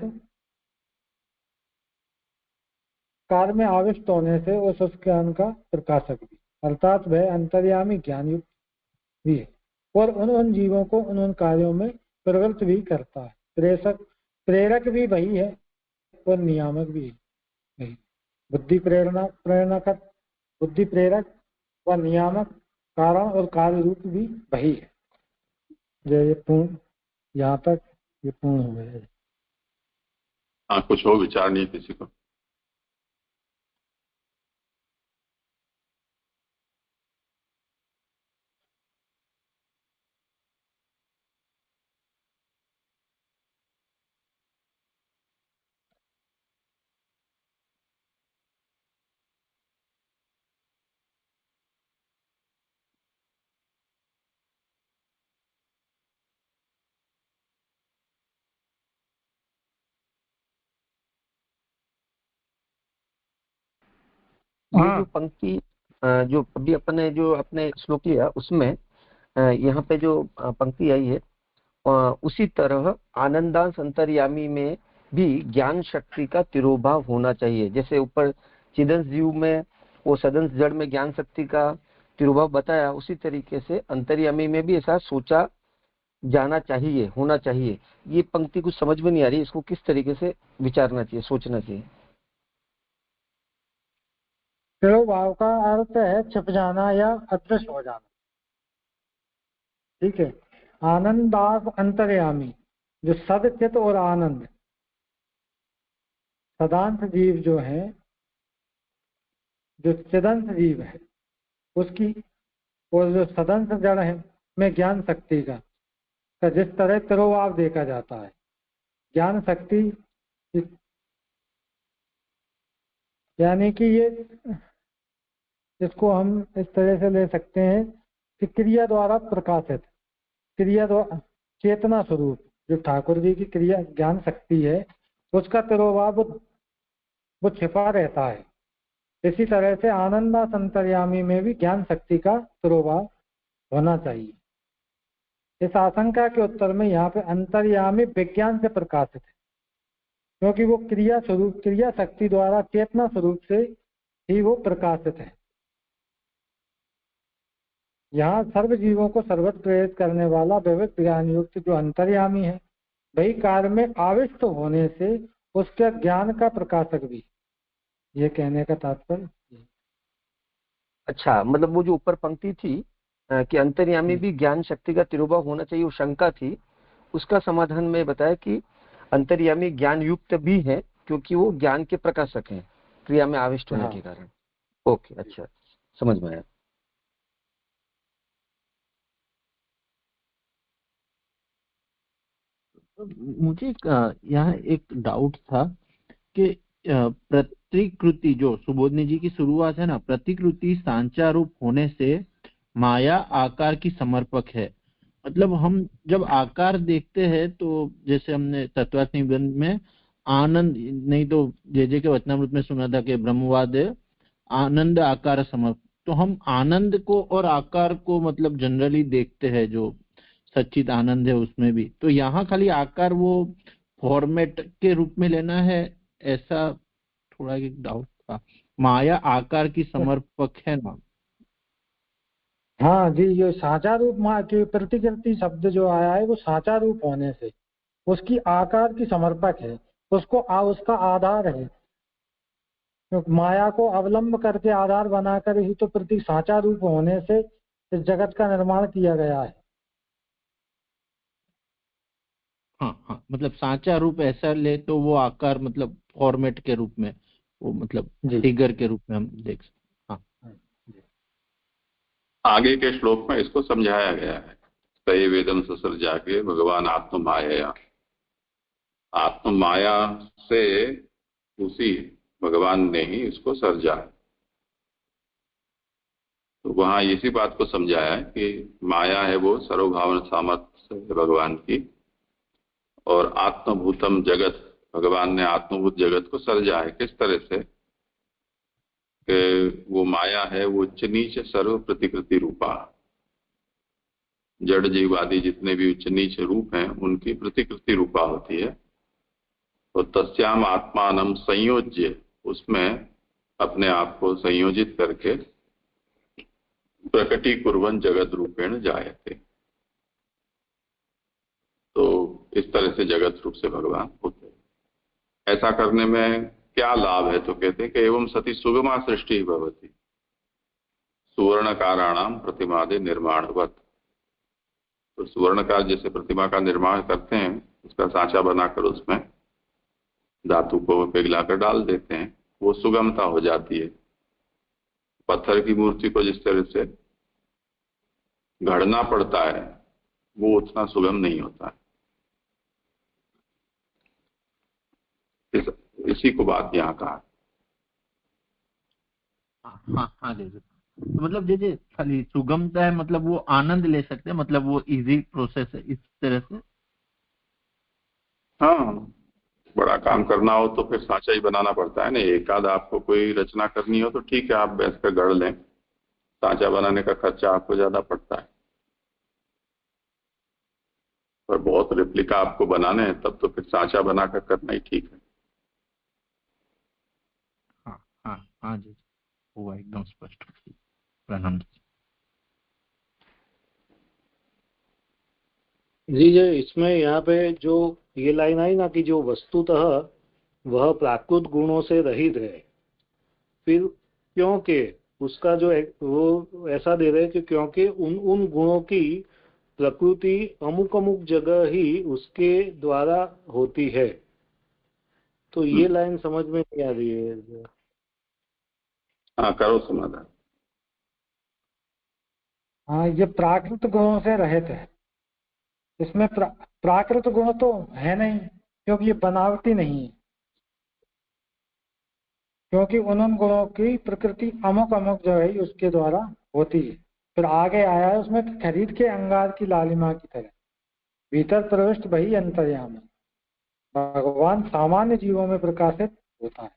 कार्य में आविष्ट होने से उस ज्ञान का प्रकाशक भी, अर्थात वह अंतर्यामी ज्ञान युक्त भी है और उन जीवों को उन कार्यों में प्रवृत्त भी करता है। प्रेरक भी वही है और नियामक भी है। बुद्धि प्रेरक व नियामक, कारण और कार्य रूप भी वही है। ये पूर्ण, यहाँ तक ये पूर्ण हो गया। हाँ, कुछ हो विचार नहीं किसी को? ये जो पंक्ति जो अभी अपने जो अपने श्लोक लिया उसमें यहाँ पे जो पंक्ति आई है, उसी तरह आनंदांश अंतर्यामी में भी ज्ञान शक्ति का तिरोभाव होना चाहिए। जैसे ऊपर चिदंश जीव में वो सदंश जड़ में ज्ञान शक्ति का तिरोभाव बताया, उसी तरीके से अंतर्यामी में भी ऐसा सोचा जाना चाहिए, होना चाहिए। ये पंक्ति कुछ समझ में नहीं आ रही, इसको किस तरीके से विचारना चाहिए, सोचना चाहिए? तिरोभाव का अर्थ है छिप जाना या अदृश्य हो जाना। ठीक है। आनंदास अंतर्यामी, जो सदचित और आनंद सदांश जीव जो है, जो चिदंश जीव है उसकी, और जो सदंश जड़ है में ज्ञान शक्ति का जिस तरह तिरोभाव देखा जाता है। ज्ञान शक्ति यानी कि ये, इसको हम इस तरह से ले सकते हैं कि क्रिया द्वारा प्रकाशित, क्रिया द्वारा चेतना स्वरूप जो ठाकुर जी की क्रिया ज्ञान शक्ति है, उसका तिरोभाव वो छिपा रहता है। इसी तरह से आनंदास अंतर्यामी में भी ज्ञान शक्ति का तिरोभाव होना चाहिए। इस आशंका के उत्तर में यहाँ पे अंतर्यामी विज्ञान से प्रकाशित है, क्योंकि वो क्रिया स्वरूप, क्रिया शक्ति द्वारा चेतना स्वरूप से ही वो प्रकाशित है। यहाँ सर्व जीवों को सर्वत्र प्रेरित करने वाला विविध ज्ञान युक्त जो अंतर्यामी है, वही कार्य में आविष्ट होने से उसके ज्ञान का प्रकाशक भी, ये कहने का तात्पर्य। अच्छा, मतलब वो जो ऊपर पंक्ति थी कि अंतर्यामी भी ज्ञान शक्ति का तिरोभाव होना चाहिए, वो शंका थी, उसका समाधान में बताया कि अंतर्यामी ज्ञान युक्त भी है, क्योंकि वो ज्ञान के प्रकाशक हैं क्रिया में आविष्ट होने के कारण। ओके, अच्छा, समझ में आया। मुझे यहाँ एक डाउट था कि प्रतिकृति, जो सुबोधनी जी की शुरुआत है ना, प्रतिकृति सांचा रूप होने से माया आकार की समर्पक है। मतलब हम जब आकार देखते हैं तो जैसे हमने तत्वार्थ निबंध में आनंद, नहीं तो जे के वचनामृत में सुना था कि ब्रह्मवाद आनंद आकार समर्पक, तो हम आनंद को और आकार को मतलब जनरली देखते हैं, जो सच्चित आनंद है उसमें भी। तो यहाँ खाली आकार वो फॉर्मेट के रूप में लेना है, ऐसा थोड़ा एक डाउट था, माया आकार की समर्पक है ना? हाँ जी, ये साचा रूप माया के प्रतिकृति शब्द जो आया है वो साचा रूप होने से उसकी आकार की समर्पक है, उसको उसका आधार है। तो माया को अवलंब करके आधार बनाकर ही तो प्रति साचा रूप होने से इस जगत का निर्माण किया गया है। हाँ हाँ, मतलब साचा रूप ऐसा ले तो वो आकार मतलब फॉर्मेट के रूप में, वो मतलब फिगर के रूप में हम देख सकते। हाँ, आगे के श्लोक में इसको समझाया गया है, सही वेदम ससर जाके भगवान आत्म माया, आत्म माया से उसी भगवान ने ही इसको सर्जा। तो वहां इसी बात को समझाया है कि माया है वो सर्वभावन सामर्थ्य है भगवान की, और आत्मभूतम जगत, भगवान ने आत्मभूत जगत को सर्जा है। किस तरह से कि वो माया है वो उच्च नीच सर्व प्रतिकृति रूपा, जड़ जीव आदि जितने भी उच्च नीच रूप हैं उनकी प्रतिकृति रूपा होती है। और तस्याम आत्मानम संयोज्य, उसमें अपने आप को संयोजित करके प्रकटी कुर्वन जगत रूपेण जायते, तो इस तरह से जगत रूप से भगवान होते हैं। ऐसा करने में क्या लाभ है? तो कहते हैं कि एवं सती सुगमा सृष्टि भवती सुवर्णकाराणाम प्रतिमादे निर्माणवत। तो सुवर्णकार जैसे प्रतिमा का निर्माण करते हैं, उसका सांचा बनाकर उसमें धातु को पिघलाकर डाल देते हैं, वो सुगमता हो जाती है। पत्थर की मूर्ति को जिस तरह से गढ़ना पड़ता है वो उतना सुगम नहीं होता है। इसी को बात यहाँ कहा। हाँ हाँ जी। तो मतलब जैसे खाली सुगमता है, मतलब वो आनंद ले सकते हैं, मतलब वो इजी प्रोसेस है इस तरह से। हाँ, बड़ा काम करना हो तो फिर सांचा ही बनाना पड़ता है ना। एक आध आपको कोई रचना करनी हो तो ठीक है, आप बैठ कर गढ़ लें, सांचा बनाने का खर्चा आपको ज्यादा पड़ता है। पर बहुत रेप्लिका आपको बनाने हैं तब तो फिर सांचा बनाकर करना ही ठीक है। हाँ हाँ हाँ जी, हुआ एकदम स्पष्ट। प्रणाम जी जी, इसमें यहाँ पे जो ये लाइन आई ना कि जो वस्तुतः वह प्राकृत गुणों से रहित है, फिर क्योंकि उसका जो वो ऐसा दे रहे हैं कि क्योंकि उन गुणों की प्रकृति अमुक अमुक जगह ही उसके द्वारा होती है। तो ये लाइन समझ में नहीं आ रही है। हाँ, करो समाधान। हाँ, ये प्राकृत गुणों से रहित है। इसमें प्राकृत गुण तो है नहीं, क्योंकि ये बनावटी नहीं है, क्योंकि उन गुणों की प्रकृति अमुक अमुक जो है उसके द्वारा होती है। फिर आगे आया है उसमें खरीद के अंगार की लालिमा की तरह भीतर प्रविष्ट वही अंतर्यामी भगवान सामान्य जीवों में प्रकाशित होता है।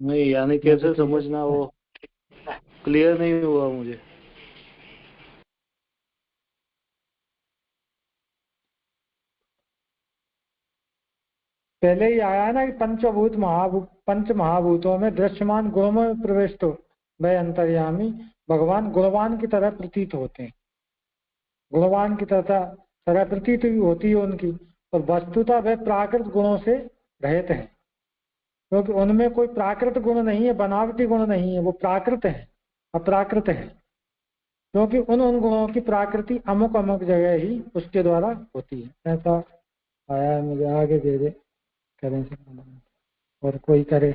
नहीं, यानी कैसे समझना, वो क्लियर नहीं हुआ मुझे। पहले ही आया है ना कि पंच महाभूतों में दृश्यमान गुणों में प्रविष्ट वह अंतर्यामी भगवान गुणवान की तरह प्रतीत होते हैं। गुणवान की तरह प्रतीत भी होती है उनकी, और वस्तुतः वह प्राकृत गुणों से रहित हैं, क्योंकि उनमें कोई प्राकृत गुण नहीं है, बनावटी गुण नहीं है, वो प्राकृत है, अप्राकृत है। क्योंकि उन गुणों की प्राकृति अमुक अमुक जगह ही उसके द्वारा होती है। ऐसा आया है, मुझे आगे दे दे करें और कोई करे।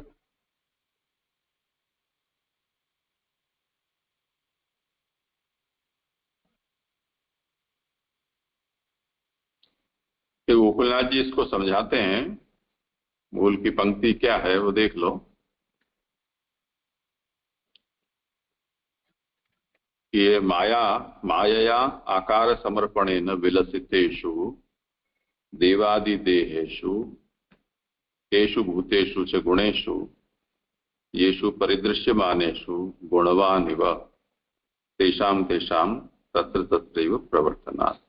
फिर गोकुलनाथ जी इसको समझाते हैं, मूल की पंक्ति क्या है वो देख लो। ये मायया आकार समर्पणेन विलसितेषु देवादिदेहेषु केषु भूतेषु च गुणेषु येषु परिदृश्यमानेषु गुणवानिव तेषां तेषां तत्र तत्रैव प्रवर्तनात्।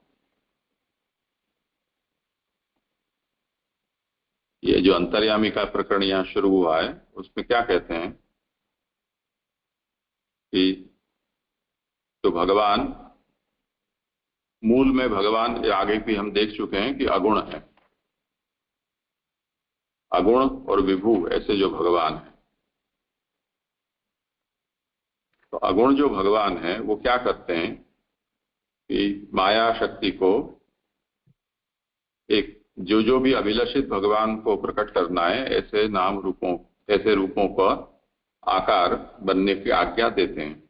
ये जो अंतर्यामी का प्रकरण यहाँ शुरू हुआ है उसमें क्या कहते हैं कि तो भगवान, मूल में भगवान, आगे भी हम देख चुके हैं कि अगुण है, अगुण और विभू ऐसे जो भगवान है। तो अगुण जो भगवान है वो क्या करते हैं कि माया शक्ति को, एक जो भी अभिलषित भगवान को प्रकट करना है ऐसे नाम रूपों, ऐसे रूपों पर आकार बनने की आज्ञा देते हैं।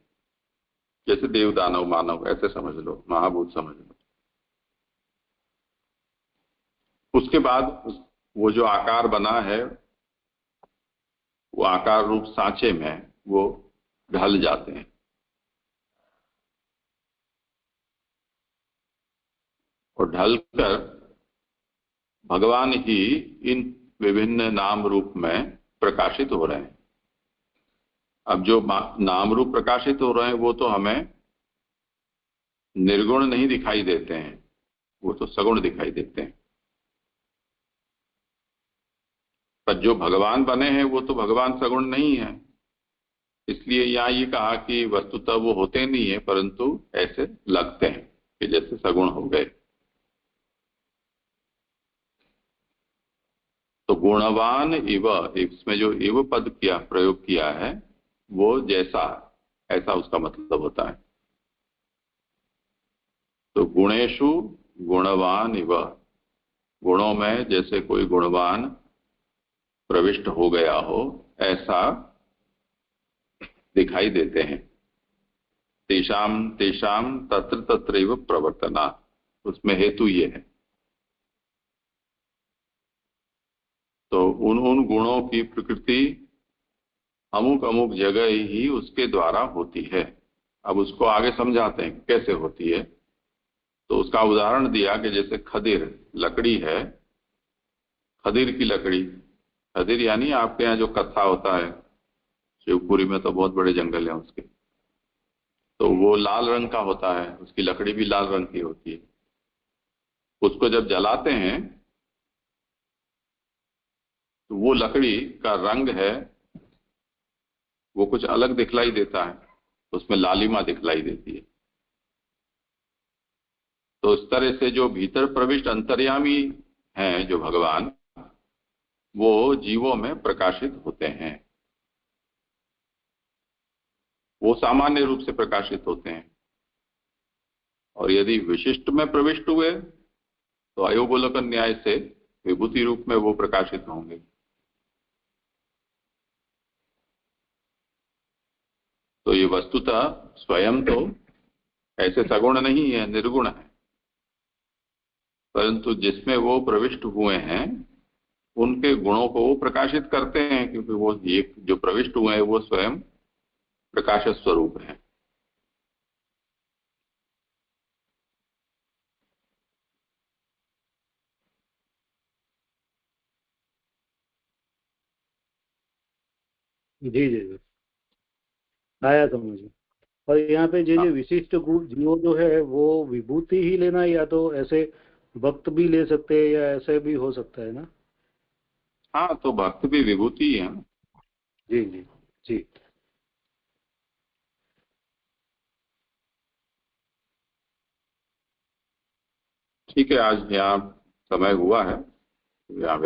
जैसे देव दानव मानव ऐसे समझ लो, महाभूत समझ लो। उसके बाद वो जो आकार बना है वो आकार रूप सांचे में वो ढल जाते हैं। और ढलकर भगवान ही इन विभिन्न नाम रूप में प्रकाशित हो रहे हैं। अब जो नाम रूप प्रकाशित हो रहे हैं वो तो हमें निर्गुण नहीं दिखाई देते हैं, वो तो सगुण दिखाई देते हैं। पर जो भगवान बने हैं वो तो भगवान सगुण नहीं है। इसलिए यहाँ ये कहा कि वस्तुतः वो होते नहीं है, परंतु ऐसे लगते हैं कि जैसे सगुण हो गए। तो गुणवान इव, इसमें जो इव पद किया प्रयोग किया है वो जैसा, ऐसा उसका मतलब होता है। तो गुणेशु गुणवान इव, गुणों में जैसे कोई गुणवान प्रविष्ट हो गया हो ऐसा दिखाई देते हैं। तेषाम तेषाम तत्र तत्रैव प्रवर्तना, उसमें हेतु ये है। तो उन गुणों की प्रकृति अमुक अमुक जगह ही उसके द्वारा होती है। अब उसको आगे समझाते हैं कैसे होती है। तो उसका उदाहरण दिया कि जैसे खदिर लकड़ी है, खदिर की लकड़ी, खदिर यानी आपके यहाँ जो कत्था होता है, शिवपुरी में तो बहुत बड़े जंगल हैं उसके, तो वो लाल रंग का होता है, उसकी लकड़ी भी लाल रंग की होती है। उसको जब जलाते हैं तो वो लकड़ी का रंग है वो कुछ अलग दिखलाई देता है, उसमें लालिमा दिखलाई देती है। तो इस तरह से जो भीतर प्रविष्ट अंतर्यामी हैं जो भगवान, वो जीवों में प्रकाशित होते हैं। वो सामान्य रूप से प्रकाशित होते हैं, और यदि विशिष्ट में प्रविष्ट हुए तो अयोगोलकन न्याय से विभूति रूप में वो प्रकाशित होंगे। तो ये वस्तुतः स्वयं तो ऐसे सगुण नहीं है, निर्गुण है, परंतु जिसमें वो प्रविष्ट हुए हैं उनके गुणों को वो प्रकाशित करते हैं, क्योंकि वो एक जो प्रविष्ट हुए हैं वो स्वयं प्रकाश स्वरूप है। जी जी जी, आया समझ में। और यहाँ पे जो विशिष्ट गुण जीव जो है वो विभूति ही लेना, या तो ऐसे भक्त भी ले सकते हैं, या ऐसे भी हो सकता है ना? हाँ, तो भक्त भी विभूति है। जी जी जी। ठीक है, आज यहाँ समय हुआ है, यहाँ